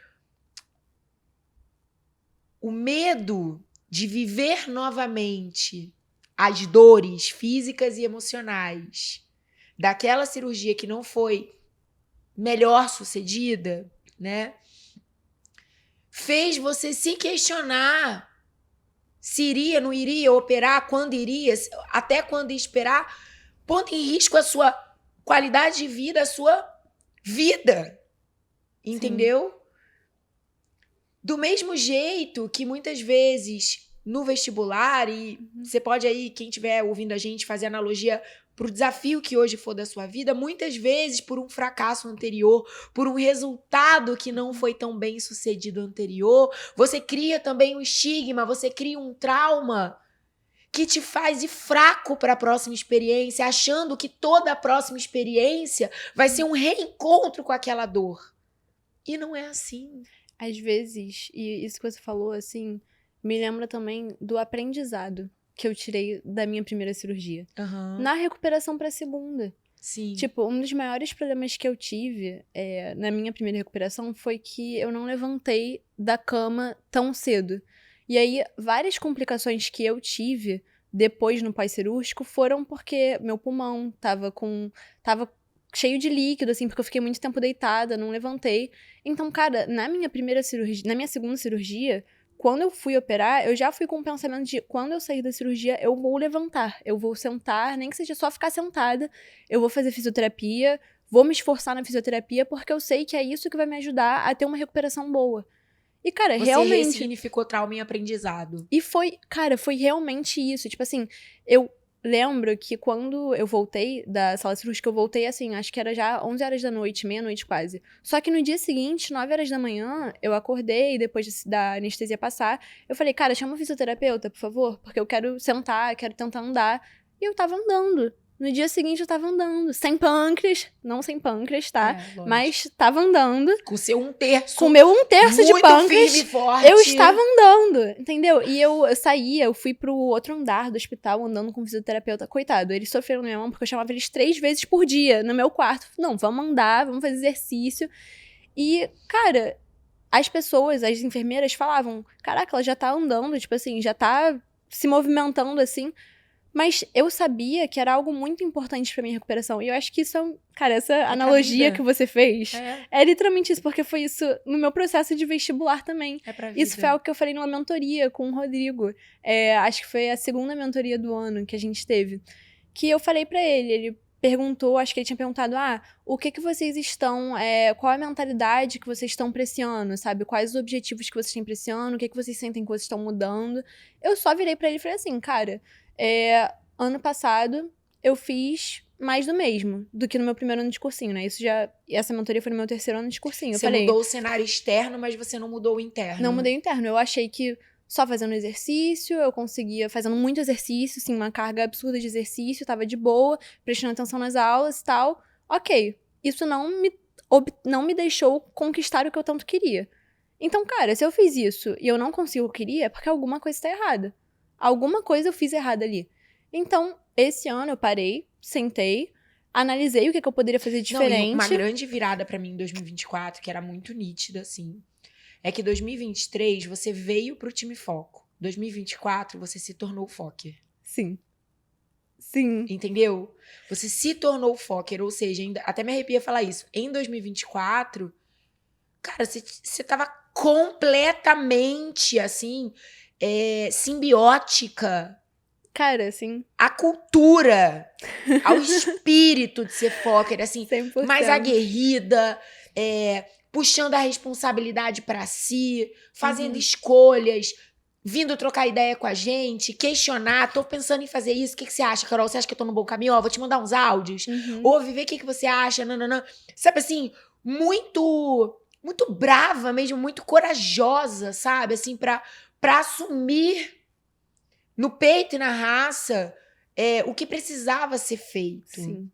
[SPEAKER 1] O medo de viver novamente as dores físicas e emocionais daquela cirurgia que não foi melhor sucedida, né? Fez você se questionar se iria, não iria operar, quando iria, até quando ia esperar, pondo em risco a sua qualidade de vida, a sua vida. Entendeu? Sim. Do mesmo jeito que muitas vezes no vestibular, e você pode aí, quem estiver ouvindo a gente, fazer analogia para o desafio que hoje for da sua vida, muitas vezes por um fracasso anterior, por um resultado que não foi tão bem sucedido anterior, você cria também um estigma, você cria um trauma que te faz ir fraco para a próxima experiência, achando que toda a próxima experiência vai ser um reencontro com aquela dor. E não é assim.
[SPEAKER 2] Às vezes, e isso que você falou, assim, me lembra também do aprendizado que eu tirei da minha primeira cirurgia.
[SPEAKER 1] Uhum.
[SPEAKER 2] Na recuperação pra segunda.
[SPEAKER 1] Sim.
[SPEAKER 2] Tipo, um dos maiores problemas que eu tive na minha primeira recuperação foi que eu não levantei da cama tão cedo. E aí, várias complicações que eu tive depois no pós-cirúrgico foram porque meu pulmão tava cheio de líquido, assim, porque eu fiquei muito tempo deitada, não levantei. Então, cara, na minha segunda cirurgia, quando eu fui operar, eu já fui com o pensamento de quando eu sair da cirurgia, eu vou levantar, eu vou sentar, nem que seja só ficar sentada, eu vou fazer fisioterapia, vou me esforçar na fisioterapia, porque eu sei que é isso que vai me ajudar a ter uma recuperação boa. E, cara,
[SPEAKER 1] você
[SPEAKER 2] realmente...
[SPEAKER 1] Você ressignificou trauma em aprendizado.
[SPEAKER 2] E foi realmente isso. Tipo assim, eu lembro que quando eu voltei da sala cirúrgica, eu voltei assim, acho que era já 11 horas da noite, meia-noite quase. Só que no dia seguinte, 9 horas da manhã, eu acordei, depois da anestesia passar, eu falei, cara, chama um fisioterapeuta, por favor, porque eu quero sentar, quero tentar andar. E eu tava andando. No dia seguinte eu tava andando, sem pâncreas, não sem pâncreas, tá? Mas tava andando.
[SPEAKER 1] Com seu 1/3.
[SPEAKER 2] Com o meu 1/3 de pâncreas.
[SPEAKER 1] Firme, forte.
[SPEAKER 2] Eu estava andando, entendeu? E eu saía, eu fui pro outro andar do hospital andando com o fisioterapeuta. Coitado, eles sofreram na minha mão porque eu chamava eles 3 vezes por dia no meu quarto. Não, vamos andar, vamos fazer exercício. E, cara, as pessoas, as enfermeiras falavam, caraca, ela já tá andando, tipo assim, já tá se movimentando assim. Mas eu sabia que era algo muito importante pra minha recuperação. E eu acho que isso é, cara, essa analogia que você fez é literalmente isso, porque foi isso no meu processo de vestibular também.
[SPEAKER 1] É pra vida.
[SPEAKER 2] Isso foi algo que eu falei numa mentoria com o Rodrigo. Acho que foi a segunda mentoria do ano que a gente teve. Que eu falei pra ele perguntou, acho que ele tinha perguntado, o que vocês estão, qual a mentalidade que vocês estão pra esse ano, sabe? Quais os objetivos que vocês têm pra esse ano, o que vocês sentem que vocês estão mudando. Eu só virei pra ele e falei assim, cara... ano passado, eu fiz mais do mesmo do que no meu primeiro ano de cursinho, né? Essa mentoria foi no meu terceiro ano de cursinho.
[SPEAKER 1] Você mudou o cenário externo, mas você não mudou o interno.
[SPEAKER 2] Não mudei o interno. Eu achei que só fazendo exercício, eu conseguia, fazendo muito exercício, assim, uma carga absurda de exercício, tava de boa, prestando atenção nas aulas e tal. Ok, isso não me deixou conquistar o que eu tanto queria. Então, cara, se eu fiz isso e eu não consigo o que eu queria, é porque alguma coisa tá errada. Alguma coisa eu fiz errada ali. Então, esse ano eu parei, sentei, analisei o que eu poderia fazer diferente.
[SPEAKER 1] Não, e uma grande virada pra mim em 2024, que era muito nítida, assim, é que 2023 você veio pro time Foco. 2024 você se tornou Fokker.
[SPEAKER 2] Sim. Sim.
[SPEAKER 1] Entendeu? Você se tornou Fokker, ou seja, até me arrepia falar isso. Em 2024, cara, você tava completamente, assim, simbiótica.
[SPEAKER 2] Cara, assim...
[SPEAKER 1] A cultura, ao espírito de ser Fokker, assim,
[SPEAKER 2] 100%.
[SPEAKER 1] mais aguerrida, puxando a responsabilidade pra si, fazendo escolhas, vindo trocar ideia com a gente, questionar, tô pensando em fazer isso, o que você acha, Carol? Você acha que eu tô no bom caminho? Ó, vou te mandar uns áudios. Ouve, vê o que você acha, nananã. Sabe assim, muito brava mesmo, muito corajosa, sabe? Assim, pra assumir no peito e na raça o que precisava ser feito.
[SPEAKER 2] Sim.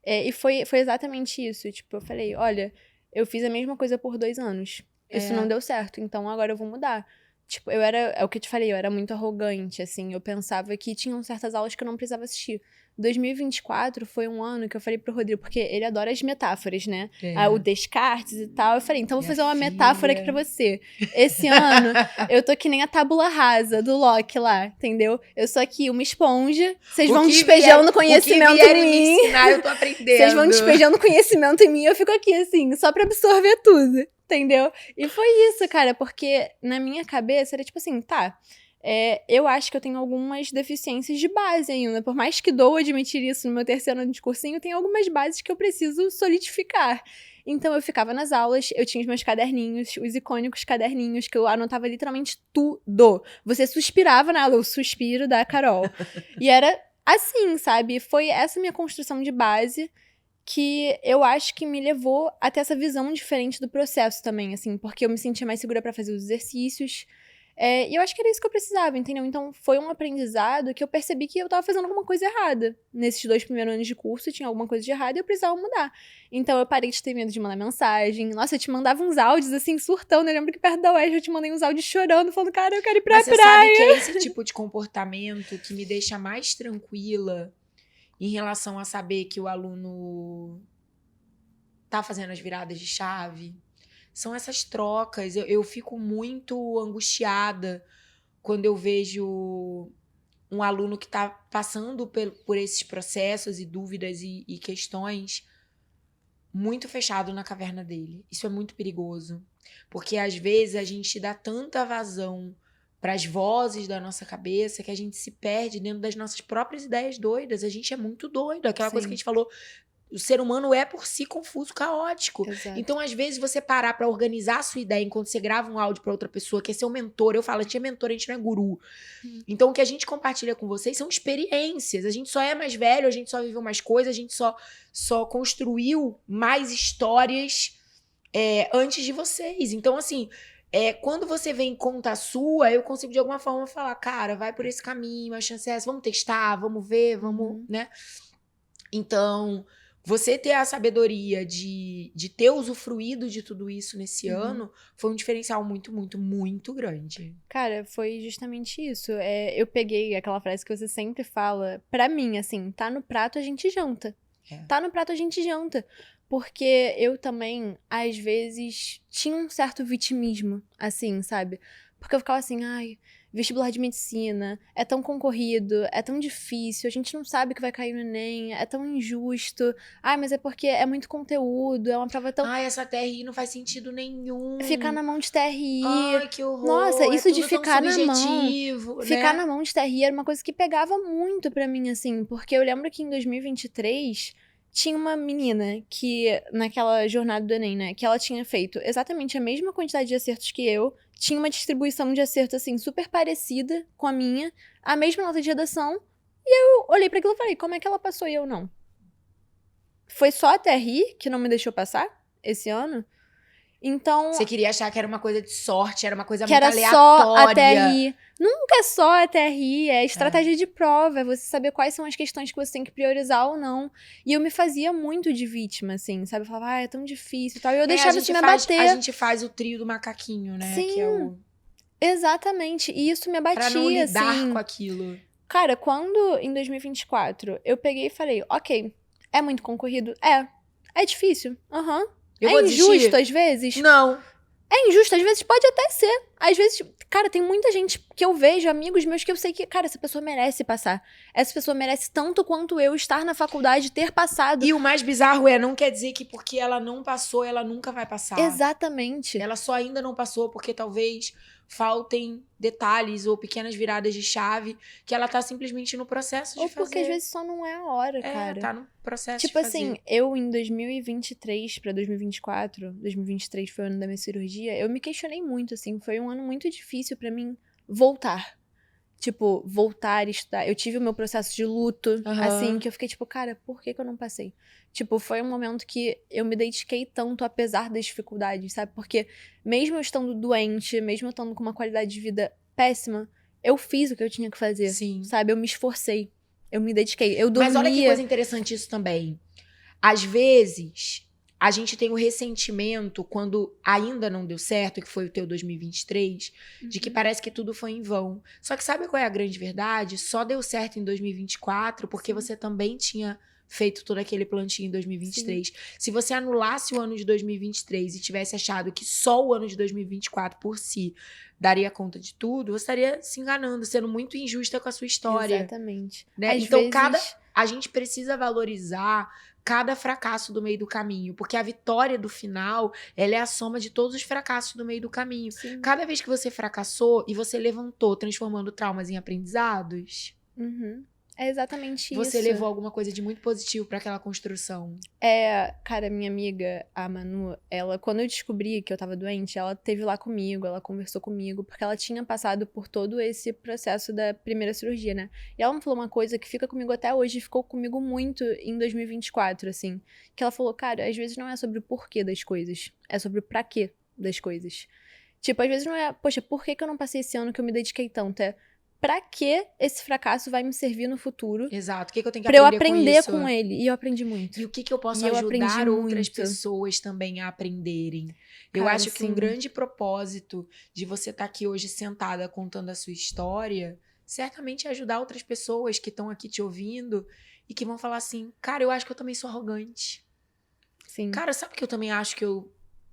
[SPEAKER 2] E foi exatamente isso. Tipo, eu falei, olha, eu fiz a mesma coisa por 2 anos. Isso não deu certo, então agora eu vou mudar. Tipo, é o que eu te falei, eu era muito arrogante, assim. Eu pensava que tinham certas aulas que eu não precisava assistir. 2024 foi um ano que eu falei pro Rodrigo, porque ele adora as metáforas, né? O Descartes e tal. Eu falei, então vou fazer uma metáfora aqui pra você. Esse ano, eu tô que nem a tábula rasa do Locke lá, entendeu? Eu sou aqui uma esponja, vocês vão despejando conhecimento em mim.
[SPEAKER 1] Me ensinar, eu tô aprendendo.
[SPEAKER 2] Vocês vão despejando conhecimento em mim, eu fico aqui, assim, só pra absorver tudo. Entendeu? E foi isso, cara, porque na minha cabeça era tipo assim, tá, eu acho que eu tenho algumas deficiências de base ainda, por mais que dou admitir isso no meu 3º ano de cursinho, tem algumas bases que eu preciso solidificar. Então eu ficava nas aulas, eu tinha os meus caderninhos, os icônicos caderninhos, que eu anotava literalmente tudo. Você suspirava na aula, o suspiro da Carol. E era assim, sabe? Foi essa minha construção de base que eu acho que me levou a ter essa visão diferente do processo também, assim, porque eu me sentia mais segura pra fazer os exercícios, e eu acho que era isso que eu precisava, entendeu? Então, foi um aprendizado que eu percebi que eu tava fazendo alguma coisa errada. Nesses 2 primeiros anos de curso, tinha alguma coisa de errado e eu precisava mudar. Então, eu parei de ter medo de mandar mensagem. Nossa, eu te mandava uns áudios, assim, surtando. Eu lembro que perto da UERJ eu te mandei uns áudios chorando, falando, cara, eu quero ir pra praia.
[SPEAKER 1] Mas você sabe que é esse tipo de comportamento que me deixa mais tranquila em relação a saber que o aluno tá fazendo as viradas de chave. São essas trocas. Eu fico muito angustiada quando eu vejo um aluno que tá passando por esses processos e dúvidas e questões muito fechado na caverna dele. Isso é muito perigoso. Porque, às vezes, a gente dá tanta vazão para as vozes da nossa cabeça que a gente se perde dentro das nossas próprias ideias doidas. A gente é muito doido. Aquela coisa que a gente falou, o ser humano é por si confuso, caótico.
[SPEAKER 2] Exato.
[SPEAKER 1] Então, às vezes, você parar para organizar a sua ideia enquanto você grava um áudio para outra pessoa, que é seu mentor. Eu falo, a gente é mentor, a gente não é guru. Então, o que a gente compartilha com vocês são experiências. A gente só é mais velho, a gente só viveu mais coisas, a gente só construiu mais histórias antes de vocês. Então, assim, quando você vem em conta sua, eu consigo de alguma forma falar, cara, vai por esse caminho, a chance é essa, vamos testar, vamos ver, vamos, né? Então, você ter a sabedoria de ter usufruído de tudo isso nesse ano foi um diferencial muito, muito, muito grande.
[SPEAKER 2] Cara, foi justamente isso. Eu peguei aquela frase que você sempre fala, pra mim, assim, tá no prato, a gente janta. Tá no prato, a gente janta. Porque eu também, às vezes, tinha um certo vitimismo, assim, sabe? Porque eu ficava assim, ai, vestibular de medicina, é tão concorrido, é tão difícil, a gente não sabe o que vai cair no Enem, é tão injusto. Ai, mas é porque é muito conteúdo, é uma prova tão...
[SPEAKER 1] Ai, essa TRI não faz sentido nenhum.
[SPEAKER 2] Ficar na mão de TRI.
[SPEAKER 1] Ai, que horror.
[SPEAKER 2] Nossa, isso de ficar na mão.
[SPEAKER 1] Né?
[SPEAKER 2] Ficar na mão de TRI era uma coisa que pegava muito pra mim, assim, porque eu lembro que em 2023... tinha uma menina que, naquela jornada do Enem, né, que ela tinha feito exatamente a mesma quantidade de acertos que eu, tinha uma distribuição de acerto, assim, super parecida com a minha, a mesma nota de redação, e eu olhei pra aquilo e falei, como é que ela passou e eu não? Foi só a TRI que não me deixou passar esse ano? Então...
[SPEAKER 1] Você queria achar que era uma coisa de sorte, era uma coisa
[SPEAKER 2] que
[SPEAKER 1] muito
[SPEAKER 2] era
[SPEAKER 1] aleatória.
[SPEAKER 2] só a TRI. Nunca é só a TRI, é estratégia de prova, é você saber quais são as questões que você tem que priorizar ou não. E eu me fazia muito de vítima, assim, sabe? Eu falava, é tão difícil e tal. E eu deixava isso me abater.
[SPEAKER 1] A gente faz o trio do macaquinho, né?
[SPEAKER 2] Sim,
[SPEAKER 1] que é o...
[SPEAKER 2] exatamente. E isso me abatia,
[SPEAKER 1] pra não lidar
[SPEAKER 2] assim.
[SPEAKER 1] com aquilo.
[SPEAKER 2] Cara, quando em 2024 eu peguei e falei, ok, é muito concorrido? É difícil?
[SPEAKER 1] Eu vou
[SPEAKER 2] injusto
[SPEAKER 1] desistir?
[SPEAKER 2] às vezes?
[SPEAKER 1] Não.
[SPEAKER 2] É injusto, às vezes pode até ser. Às vezes, cara, tem muita gente que eu vejo, amigos meus, que eu sei que, cara, essa pessoa merece passar. Essa pessoa merece tanto quanto eu estar na faculdade, ter passado.
[SPEAKER 1] E o mais bizarro não quer dizer que porque ela não passou, ela nunca vai passar.
[SPEAKER 2] Exatamente.
[SPEAKER 1] Ela só ainda não passou porque talvez faltem detalhes ou pequenas viradas de chave que ela tá simplesmente no processo de fazer.
[SPEAKER 2] Ou porque às vezes só não é a hora, cara.
[SPEAKER 1] Tá no processo
[SPEAKER 2] tipo
[SPEAKER 1] de fazer.
[SPEAKER 2] Tipo assim, eu em 2023 pra 2024, 2023 foi o ano da minha cirurgia, eu me questionei muito, assim, foi um ano muito difícil pra mim voltar. Tipo, voltar a estudar. Eu tive o meu processo de luto, assim, que eu fiquei tipo, cara, por que eu não passei? Tipo, foi um momento que eu me dediquei tanto apesar das dificuldades, sabe? Porque mesmo eu estando doente, mesmo eu estando com uma qualidade de vida péssima, eu fiz o que eu tinha que fazer, sabe? Eu me esforcei, eu me dediquei, eu dormia...
[SPEAKER 1] Mas olha que coisa interessante isso também. Às vezes... A gente tem o ressentimento quando ainda não deu certo, que foi o teu 2023, de que parece que tudo foi em vão. Só que sabe qual é a grande verdade? Só deu certo em 2024 porque você também tinha feito todo aquele plantio em 2023. Se você anulasse o ano de 2023 e tivesse achado que só o ano de 2024 por si daria conta de tudo, você estaria se enganando, sendo muito injusta com a sua história.
[SPEAKER 2] Exatamente.
[SPEAKER 1] Né? Então, a gente precisa valorizar cada fracasso do meio do caminho, porque a vitória do final, ela é a soma de todos os fracassos do meio do caminho. Cada vez que você fracassou e você levantou, transformando traumas em aprendizados,
[SPEAKER 2] é exatamente isso.
[SPEAKER 1] Você levou alguma coisa de muito positivo pra aquela construção.
[SPEAKER 2] Cara, minha amiga, a Manu, ela, quando eu descobri que eu tava doente, ela esteve lá comigo, ela conversou comigo, porque ela tinha passado por todo esse processo da primeira cirurgia, né? E ela me falou uma coisa que fica comigo até hoje, ficou comigo muito em 2024, assim, que ela falou, cara, às vezes não é sobre o porquê das coisas, é sobre o pra quê das coisas. Tipo, às vezes não é, poxa, por que eu não passei esse ano que eu me dediquei tanto? Pra que esse fracasso vai me servir no futuro?
[SPEAKER 1] Exato. O que eu tenho que
[SPEAKER 2] aprender
[SPEAKER 1] com isso?
[SPEAKER 2] Pra eu aprender com ele. E eu aprendi muito.
[SPEAKER 1] E o que eu posso ajudar outras pessoas também a aprenderem? Eu acho que um grande propósito de você estar aqui hoje sentada contando a sua história, certamente é ajudar outras pessoas que estão aqui te ouvindo e que vão falar assim, cara, eu acho que eu também sou arrogante. Cara, sabe que eu também acho que eu,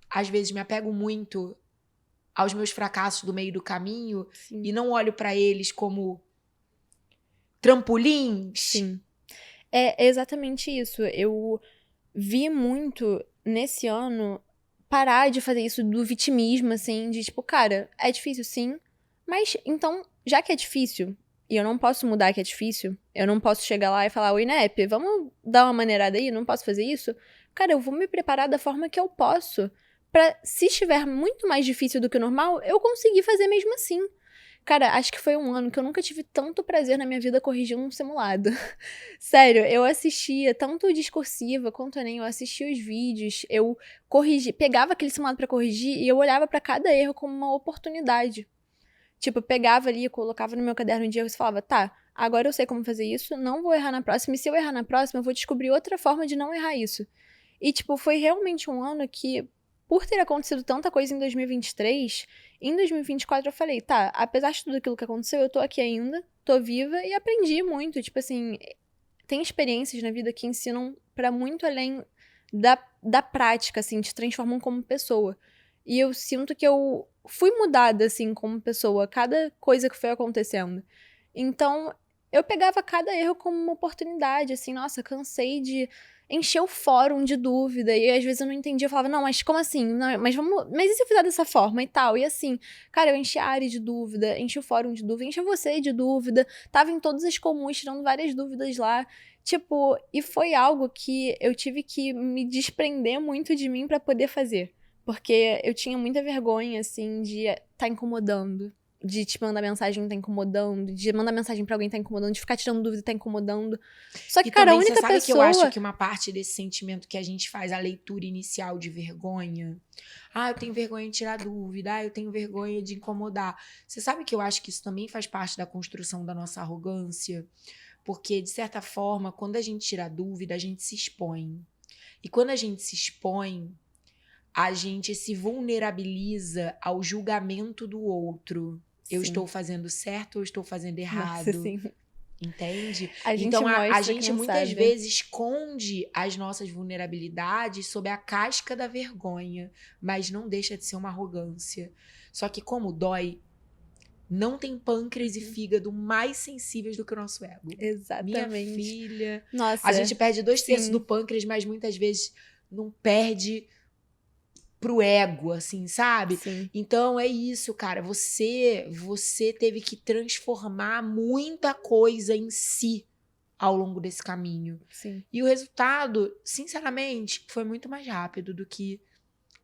[SPEAKER 1] às vezes, me apego muito aos meus fracassos do meio do caminho e não olho pra eles como trampolins.
[SPEAKER 2] É exatamente isso. Eu vi muito nesse ano parar de fazer isso do vitimismo, assim, de tipo, cara, é difícil sim, mas então, já que é difícil e eu não posso mudar que é difícil, eu não posso chegar lá e falar, oi, Nep, vamos dar uma maneirada aí, não posso fazer isso? Cara, eu vou me preparar da forma que eu posso. Pra, se estiver muito mais difícil do que o normal, eu conseguir fazer mesmo assim. Cara, acho que foi um ano que eu nunca tive tanto prazer na minha vida corrigindo um simulado. Sério, eu assistia tanto o Discursiva quanto o Enem, eu assistia os vídeos, eu pegava aquele simulado pra corrigir e eu olhava pra cada erro como uma oportunidade. Tipo, eu pegava ali, colocava no meu caderno de erros e falava, tá, agora eu sei como fazer isso, não vou errar na próxima, e se eu errar na próxima, eu vou descobrir outra forma de não errar isso. E, tipo, foi realmente um ano que, por ter acontecido tanta coisa em 2023, em 2024 eu falei, tá, apesar de tudo aquilo que aconteceu, eu tô aqui ainda, tô viva e aprendi muito. Tipo assim, tem experiências na vida que ensinam pra muito além da prática, assim, te transformam como pessoa. E eu sinto que eu fui mudada, assim, como pessoa, cada coisa que foi acontecendo. Então, eu pegava cada erro como uma oportunidade, assim, nossa, cansei de encher o fórum de dúvida, e às vezes eu não entendia, eu falava, não, mas como assim? Não, mas e se eu fizer dessa forma e tal? E assim, cara, eu enchi a área de dúvida, enchi o fórum de dúvida, enchi você de dúvida, tava em todas as comuns, tirando várias dúvidas lá, tipo, e foi algo que eu tive que me desprender muito de mim pra poder fazer, porque eu tinha muita vergonha, assim, de tá incomodando. de te mandar mensagem tá incomodando, de mandar mensagem pra alguém tá incomodando, de ficar tirando dúvida tá incomodando. Só que, cara, a única pessoa...
[SPEAKER 1] que eu acho que uma parte desse sentimento que a gente faz a leitura inicial de vergonha... eu tenho vergonha de tirar dúvida. Eu tenho vergonha de incomodar. Você sabe que eu acho que isso também faz parte da construção da nossa arrogância? Porque, de certa forma, quando a gente tira dúvida, a gente se expõe. E quando a gente se expõe, a gente se vulnerabiliza ao julgamento do outro. Sim. Eu estou fazendo certo ou eu estou fazendo errado?
[SPEAKER 2] Nossa, sim.
[SPEAKER 1] Entende?
[SPEAKER 2] A gente
[SPEAKER 1] então, a
[SPEAKER 2] mostra
[SPEAKER 1] gente
[SPEAKER 2] que não
[SPEAKER 1] muitas
[SPEAKER 2] sabe.
[SPEAKER 1] vezes esconde as nossas vulnerabilidades sob a casca da vergonha, mas não deixa de ser uma arrogância. Só que como dói, não tem pâncreas e fígado mais sensíveis do que o nosso ego.
[SPEAKER 2] Exatamente.
[SPEAKER 1] Minha filha.
[SPEAKER 2] Nossa,
[SPEAKER 1] a gente perde 2/3
[SPEAKER 2] sim.
[SPEAKER 1] do pâncreas, mas muitas vezes não perde pro ego, assim, sabe?
[SPEAKER 2] Sim.
[SPEAKER 1] Então é isso, cara. Você teve que transformar muita coisa em si ao longo desse caminho.
[SPEAKER 2] Sim.
[SPEAKER 1] E o resultado, sinceramente, foi muito mais rápido do que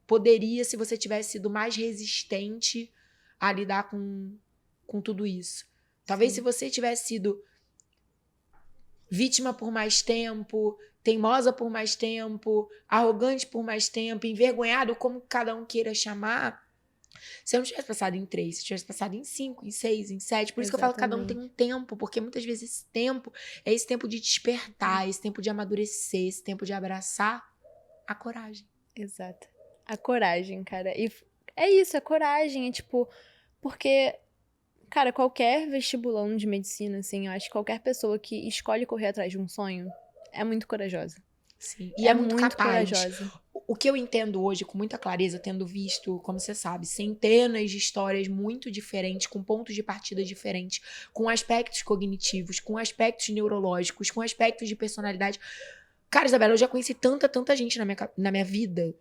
[SPEAKER 1] poderia se você tivesse sido mais resistente a lidar com tudo isso. Talvez se você tivesse sido vítima por mais tempo, teimosa por mais tempo, arrogante por mais tempo, envergonhado, como cada um queira chamar, se eu não tivesse passado em 3, se eu tivesse passado em 5, em 6, em 7, por isso que eu falo que cada um tem um tempo, porque muitas vezes esse tempo é esse tempo de despertar, esse tempo de amadurecer, esse tempo de abraçar a coragem.
[SPEAKER 2] Exato. A coragem, cara. E é isso, a coragem, é tipo, porque... Cara, qualquer vestibulando de medicina, assim, eu acho que qualquer pessoa que escolhe correr atrás de um sonho é muito corajosa.
[SPEAKER 1] Sim, e é muito capaz.
[SPEAKER 2] Corajosa.
[SPEAKER 1] O que eu entendo hoje com muita clareza, tendo visto, como você sabe, centenas de histórias muito diferentes, com pontos de partida diferentes, com aspectos cognitivos, com aspectos neurológicos, com aspectos de personalidade. Cara, Isabela, eu já conheci tanta gente na minha vida,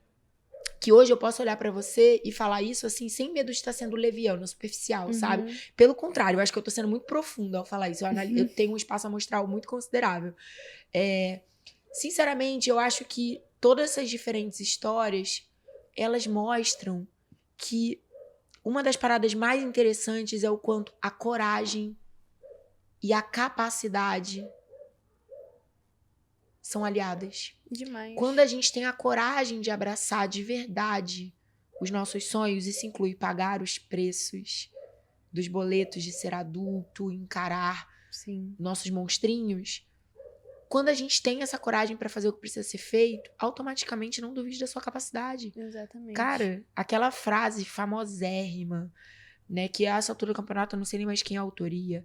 [SPEAKER 1] que hoje eu posso olhar pra você e falar isso, assim, sem medo de estar sendo leviana, superficial, sabe? Pelo contrário, eu acho que eu tô sendo muito profunda ao falar isso. Eu tenho um espaço amostral muito considerável. Sinceramente, eu acho que todas essas diferentes histórias, elas mostram que uma das paradas mais interessantes é o quanto a coragem e a capacidade são aliadas.
[SPEAKER 2] Demais.
[SPEAKER 1] Quando a gente tem a coragem de abraçar de verdade os nossos sonhos, isso inclui pagar os preços dos boletos de ser adulto, encarar nossos monstrinhos. Quando a gente tem essa coragem pra fazer o que precisa ser feito, automaticamente não duvide da sua capacidade.
[SPEAKER 2] Exatamente.
[SPEAKER 1] Cara, aquela frase famosérrima, né, que a essa altura do campeonato eu não sei nem mais quem é a autoria.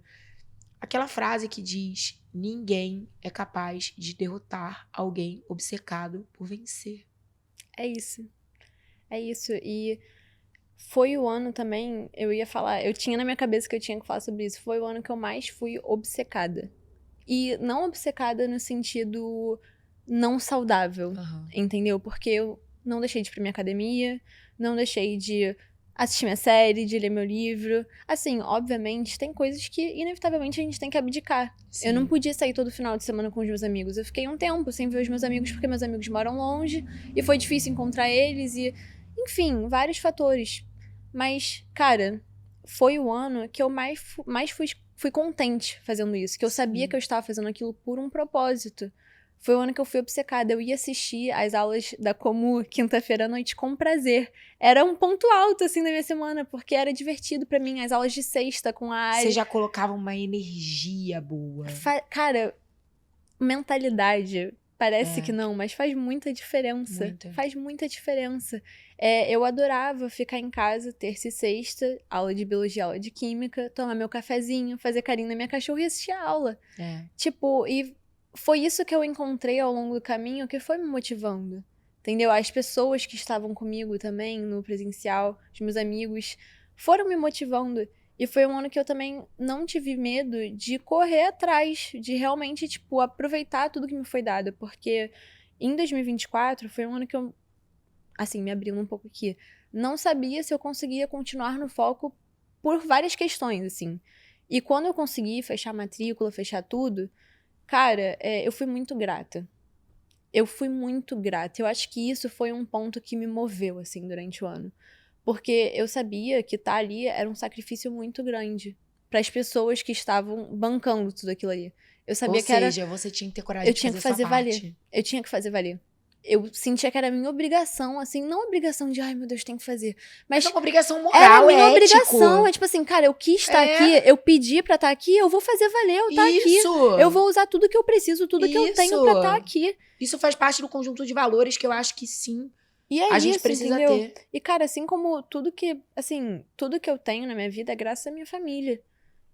[SPEAKER 1] Aquela frase que diz: ninguém é capaz de derrotar alguém obcecado por vencer.
[SPEAKER 2] É isso. É isso. E foi o ano também, eu ia falar, eu tinha na minha cabeça que eu tinha que falar sobre isso. Foi o ano que eu mais fui obcecada. E não obcecada no sentido não saudável, entendeu? Porque eu não deixei de ir pra minha academia, não deixei de assistir minha série, de ler meu livro. Assim, obviamente, tem coisas que inevitavelmente a gente tem que abdicar. Sim. Eu não podia sair todo final de semana com os meus amigos. Eu fiquei um tempo sem ver os meus amigos porque meus amigos moram longe e foi difícil encontrar eles e... Enfim, vários fatores. Mas, cara, foi o ano que eu mais fui contente fazendo isso. Que eu sabia que eu estava fazendo aquilo por um propósito. Foi o ano que eu fui obcecada. Eu ia assistir as aulas da Comu quinta-feira à noite com prazer. Era um ponto alto, assim, da minha semana, porque era divertido pra mim. As aulas de sexta com a Ari.
[SPEAKER 1] Você já colocava uma energia boa.
[SPEAKER 2] Cara, mentalidade... Parece que não, mas faz muita diferença. Muita. Faz muita diferença. Eu adorava ficar em casa, terça e sexta, aula de biologia, aula de química, tomar meu cafezinho, fazer carinho na minha cachorra e assistir a aula. Tipo, e foi isso que eu encontrei ao longo do caminho que foi me motivando. Entendeu? As pessoas que estavam comigo também no presencial, os meus amigos, foram me motivando. E foi um ano que eu também não tive medo de correr atrás, de realmente, tipo, aproveitar tudo que me foi dado. Porque em 2024 foi um ano que eu, assim, me abrindo um pouco aqui, não sabia se eu conseguia continuar no foco por várias questões, assim. E quando eu consegui fechar a matrícula, fechar tudo, cara, eu fui muito grata. Eu fui muito grata. Eu acho que isso foi um ponto que me moveu, assim, durante o ano. Porque eu sabia que estar ali era um sacrifício muito grande para as pessoas que estavam bancando tudo aquilo ali. Eu sabia que era...
[SPEAKER 1] Ou seja, você tinha que ter coragem de fazer a sua parte.
[SPEAKER 2] Eu tinha que fazer valer. Eu sentia que era minha obrigação, assim, não obrigação de, ai meu Deus, tem que fazer. Mas
[SPEAKER 1] é uma obrigação moral,
[SPEAKER 2] era minha
[SPEAKER 1] ético.
[SPEAKER 2] obrigação. É tipo assim, cara, eu quis estar aqui, eu pedi pra estar aqui, eu vou fazer valer eu estar aqui. Eu vou usar tudo que eu preciso, tudo que eu tenho pra estar aqui.
[SPEAKER 1] Isso faz parte do conjunto de valores que eu acho que sim.
[SPEAKER 2] E é
[SPEAKER 1] a gente
[SPEAKER 2] isso,
[SPEAKER 1] precisa
[SPEAKER 2] entendeu?
[SPEAKER 1] ter.
[SPEAKER 2] E, cara, assim como tudo que eu tenho na minha vida é graças à minha família.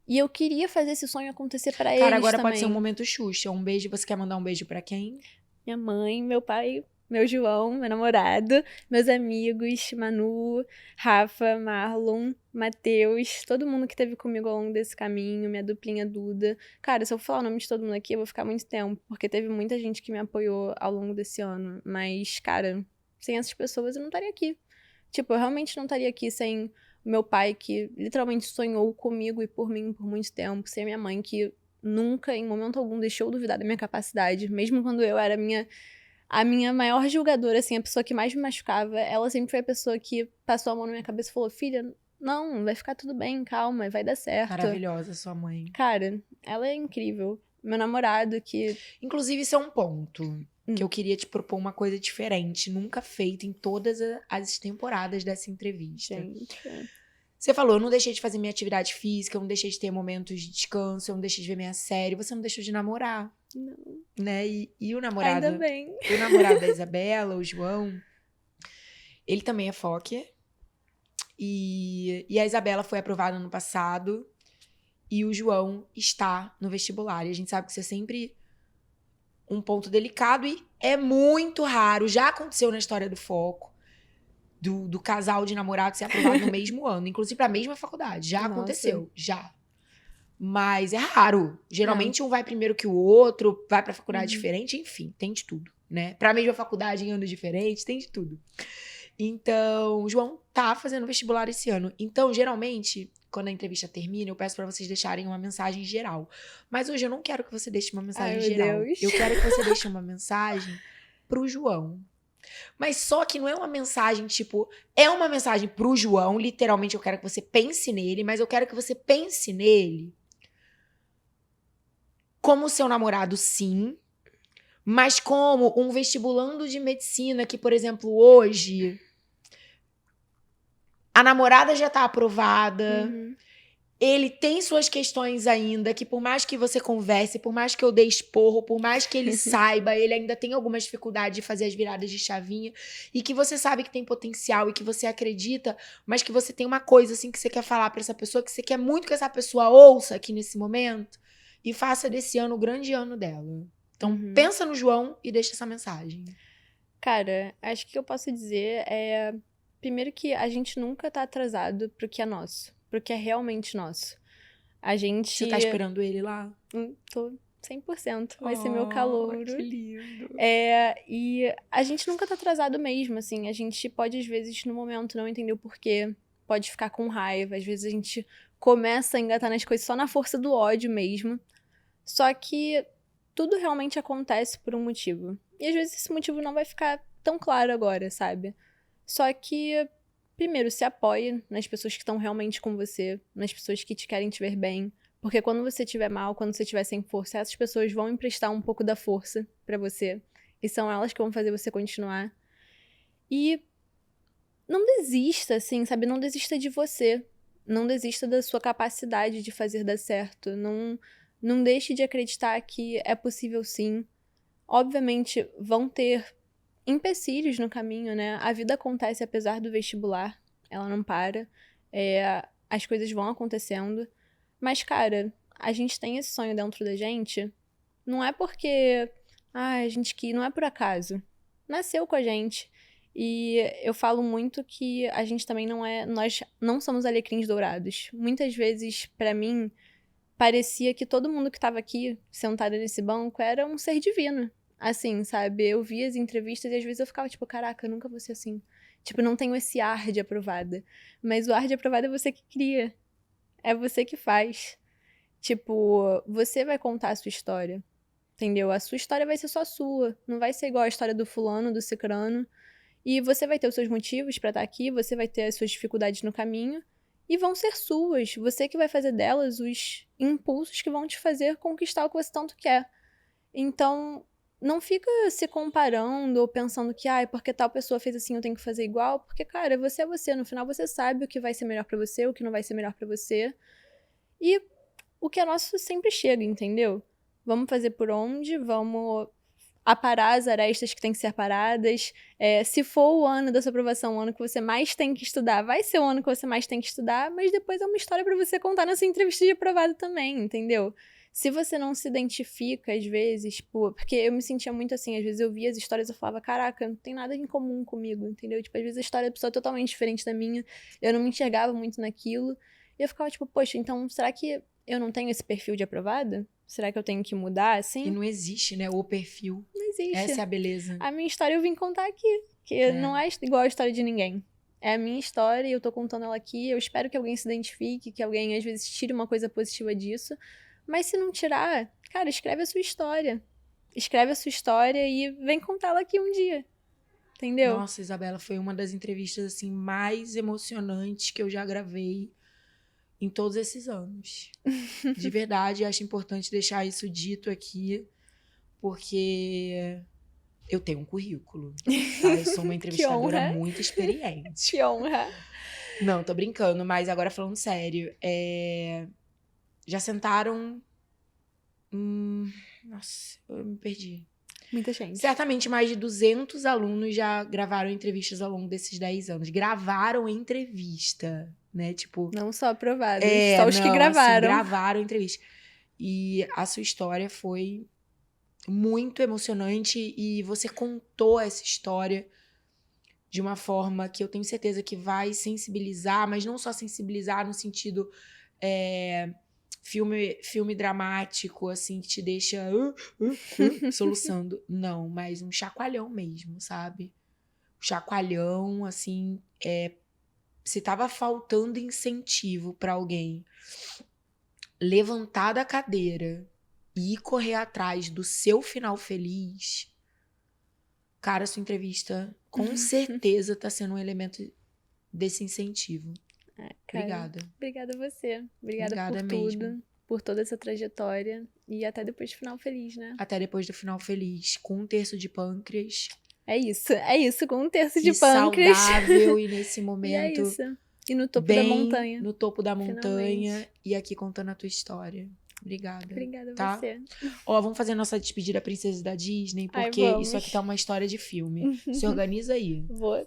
[SPEAKER 2] E eu queria fazer esse sonho acontecer pra eles também.
[SPEAKER 1] Cara, agora pode ser um momento Xuxa. Um beijo, você quer mandar um beijo pra quem?
[SPEAKER 2] Minha mãe, meu pai, meu João, meu namorado, meus amigos, Manu, Rafa, Marlon, Matheus, todo mundo que esteve comigo ao longo desse caminho, minha duplinha Duda. Cara, se eu falar o nome de todo mundo aqui, eu vou ficar muito tempo, porque teve muita gente que me apoiou ao longo desse ano. Mas, cara, sem essas pessoas eu não estaria aqui. Tipo, eu realmente não estaria aqui sem meu pai, que literalmente sonhou comigo e por mim por muito tempo, sem minha mãe, que nunca, em momento algum, deixou duvidar da minha capacidade, mesmo quando eu era a minha maior julgadora, assim, a pessoa que mais me machucava, ela sempre foi a pessoa que passou a mão na minha cabeça e falou, filha, não, vai ficar tudo bem, calma, vai dar certo.
[SPEAKER 1] Maravilhosa sua mãe.
[SPEAKER 2] Cara, ela é incrível. Meu namorado que...
[SPEAKER 1] Inclusive, isso é um ponto que eu queria te propor uma coisa diferente, nunca feita em todas as temporadas dessa entrevista.
[SPEAKER 2] Gente...
[SPEAKER 1] Você falou, eu não deixei de fazer minha atividade física, eu não deixei de ter momentos de descanso, eu não deixei de ver minha série, você não deixou de namorar.
[SPEAKER 2] Não.
[SPEAKER 1] Né? E o namorado...
[SPEAKER 2] Ainda bem.
[SPEAKER 1] O namorado da Isabela, o João, ele também é Fokker. E a Isabela foi aprovada no passado. E o João está no vestibular. E a gente sabe que isso é sempre um ponto delicado e é muito raro. Já aconteceu na história do Foco. Do casal de namorados ser aprovado no mesmo ano. Inclusive pra mesma faculdade. Já aconteceu. Já. Mas é raro. Geralmente um vai primeiro que o outro, vai pra faculdade diferente, enfim, tem de tudo, né? Pra mesma faculdade em anos diferentes, tem de tudo. Então, o João tá fazendo vestibular esse ano. Então, geralmente, quando a entrevista termina, eu peço pra vocês deixarem uma mensagem geral. Mas hoje eu não quero que você deixe uma mensagem geral.
[SPEAKER 2] Deus.
[SPEAKER 1] Eu quero que você deixe uma mensagem pro João. Mas só que não é uma mensagem, tipo... É uma mensagem pro João, literalmente eu quero que você pense nele, mas eu quero que você pense nele como seu namorado, sim, mas como um vestibulando de medicina que, por exemplo, hoje a namorada já tá aprovada, ele tem suas questões ainda, que por mais que você converse, por mais que eu dê esporro, por mais que ele saiba, ele ainda tem algumas dificuldades de fazer as viradas de chavinha, e que você sabe que tem potencial e que você acredita, mas que você tem uma coisa assim que você quer falar pra essa pessoa, que você quer muito que essa pessoa ouça aqui nesse momento, e faça desse ano o grande ano dela. Então, pensa no João e deixa essa mensagem.
[SPEAKER 2] Cara, acho que o que eu posso dizer é... Primeiro que a gente nunca tá atrasado pro que é nosso. Pro que é realmente nosso. A gente...
[SPEAKER 1] Você tá esperando ele lá?
[SPEAKER 2] Tô 100%. Vai ser meu calouro.
[SPEAKER 1] Que lindo.
[SPEAKER 2] E a gente nunca tá atrasado mesmo, assim. A gente pode, às vezes, no momento, não entender o porquê. Pode ficar com raiva. Às vezes a gente começa a engatar nas coisas só na força do ódio mesmo. Só que tudo realmente acontece por um motivo. E às vezes esse motivo não vai ficar tão claro agora, sabe? Só que, primeiro, se apoie nas pessoas que estão realmente com você, nas pessoas que te querem te ver bem. Porque quando você estiver mal, quando você estiver sem força, essas pessoas vão emprestar um pouco da força pra você. E são elas que vão fazer você continuar. E não desista, assim, sabe? Não desista de você. Não desista da sua capacidade de fazer dar certo. Não deixe de acreditar que é possível sim. Obviamente, vão ter empecilhos no caminho, né? A vida acontece apesar do vestibular. Ela não para. As coisas vão acontecendo. Mas, cara, a gente tem esse sonho dentro da gente. Não é porque... a gente que não é por acaso. Nasceu com a gente. E eu falo muito que a gente também não é... Nós não somos alecrins dourados. Muitas vezes, pra mim... parecia que todo mundo que tava aqui, sentado nesse banco, era um ser divino. Assim, sabe? Eu via as entrevistas e às vezes eu ficava tipo, caraca, eu nunca vou ser assim. Tipo, não tenho esse ar de aprovada. Mas o ar de aprovada é você que cria. É você que faz. Tipo, você vai contar a sua história. Entendeu? A sua história vai ser só sua. Não vai ser igual a história do fulano, do cicrano. E você vai ter os seus motivos pra estar aqui, você vai ter as suas dificuldades no caminho, e vão ser suas. Você que vai fazer delas os impulsos que vão te fazer conquistar o que você tanto quer. Então, não fica se comparando ou pensando que, porque tal pessoa fez assim, eu tenho que fazer igual. Porque, cara, você é você. No final, você sabe o que vai ser melhor pra você, o que não vai ser melhor pra você. E o que é nosso sempre chega, entendeu? Vamos fazer por onde, vamos aparar as arestas que tem que ser aparadas. Se for o ano da sua aprovação, o ano que você mais tem que estudar, vai ser o ano que você mais tem que estudar, mas depois é uma história pra você contar na sua entrevista de aprovado também, entendeu? Se você não se identifica, às vezes, porque eu me sentia muito assim, às vezes eu via as histórias e eu falava, caraca, não tem nada em comum comigo, entendeu? Tipo, às vezes a história da pessoa é totalmente diferente da minha, eu não me enxergava muito naquilo, e eu ficava tipo, poxa, então será que eu não tenho esse perfil de aprovada? Será que eu tenho que mudar, assim?
[SPEAKER 1] E não existe, né, o perfil.
[SPEAKER 2] Não existe.
[SPEAKER 1] Essa é a beleza.
[SPEAKER 2] A minha história eu vim contar aqui, que não é igual a história de ninguém. É a minha história e eu tô contando ela aqui, eu espero que alguém se identifique, que alguém, às vezes, tire uma coisa positiva disso. Mas se não tirar, cara, escreve a sua história. Escreve a sua história e vem contar ela aqui um dia. Entendeu?
[SPEAKER 1] Nossa, Isabela, foi uma das entrevistas, assim, mais emocionantes que eu já gravei em todos esses anos. De verdade, acho importante deixar isso dito aqui, porque eu tenho um currículo. Tá? Eu sou uma entrevistadora muito experiente.
[SPEAKER 2] Que honra!
[SPEAKER 1] Não, tô brincando, mas agora falando sério, já sentaram... Nossa, eu me perdi.
[SPEAKER 2] Muita gente.
[SPEAKER 1] Certamente mais de 200 alunos já gravaram entrevistas ao longo desses 10 anos. Gravaram entrevista, né? Tipo...
[SPEAKER 2] Não só aprovados, só os que gravaram.
[SPEAKER 1] Assim, gravaram entrevista. E a sua história foi muito emocionante e você contou essa história de uma forma que eu tenho certeza que vai sensibilizar, mas não só sensibilizar no sentido... Filme dramático, assim, que te deixa soluçando. Não, mas um chacoalhão mesmo, sabe? Um chacoalhão, assim, se tava faltando incentivo pra alguém levantar da cadeira e ir correr atrás do seu final feliz, cara, sua entrevista com certeza tá sendo um elemento desse incentivo.
[SPEAKER 2] Cara,
[SPEAKER 1] obrigada.
[SPEAKER 2] Obrigada a você. Obrigada por tudo. Mesmo. Por toda essa trajetória. E até depois do final feliz, né?
[SPEAKER 1] Até depois do final feliz. Com 1/3 de pâncreas.
[SPEAKER 2] É isso. Com 1/3 de pâncreas.
[SPEAKER 1] Saudável e nesse momento...
[SPEAKER 2] E é isso. E no topo da montanha.
[SPEAKER 1] No topo da montanha. Finalmente. E aqui contando a tua história. Obrigada.
[SPEAKER 2] Obrigada
[SPEAKER 1] a
[SPEAKER 2] você.
[SPEAKER 1] Vamos fazer a nossa despedida princesa da Disney, porque isso aqui tá uma história de filme. Se organiza aí.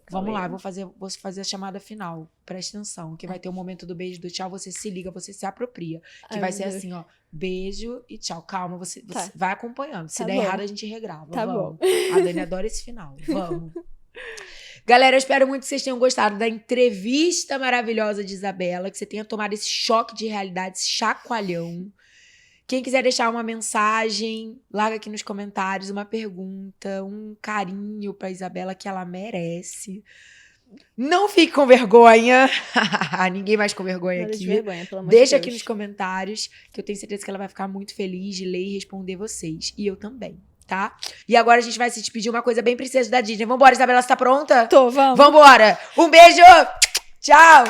[SPEAKER 1] Vamos lá, vou fazer a chamada final. Presta atenção, que vai ter o momento do beijo, do tchau, você se liga, você se apropria. Que vai ser assim, ó, beijo e tchau. Calma, você vai acompanhando. Se der errado, a gente regrava. Vamos. A Dani adora esse final. Vamos. Galera, eu espero muito que vocês tenham gostado da entrevista maravilhosa de Isabela, que você tenha tomado esse choque de realidade, esse chacoalhão. Quem quiser deixar uma mensagem, larga aqui nos comentários uma pergunta, um carinho pra Isabela que ela merece. Não fique com vergonha. Ninguém mais com vergonha aqui.
[SPEAKER 2] Vergonha, pelo amor
[SPEAKER 1] Deixa
[SPEAKER 2] de
[SPEAKER 1] aqui nos comentários, que eu tenho certeza que ela vai ficar muito feliz de ler e responder vocês. E eu também, tá? E agora a gente vai se despedir uma coisa bem princesa da Disney. Vambora, Isabela, você tá pronta?
[SPEAKER 2] Tô, vamos.
[SPEAKER 1] Vambora. Um beijo. Tchau.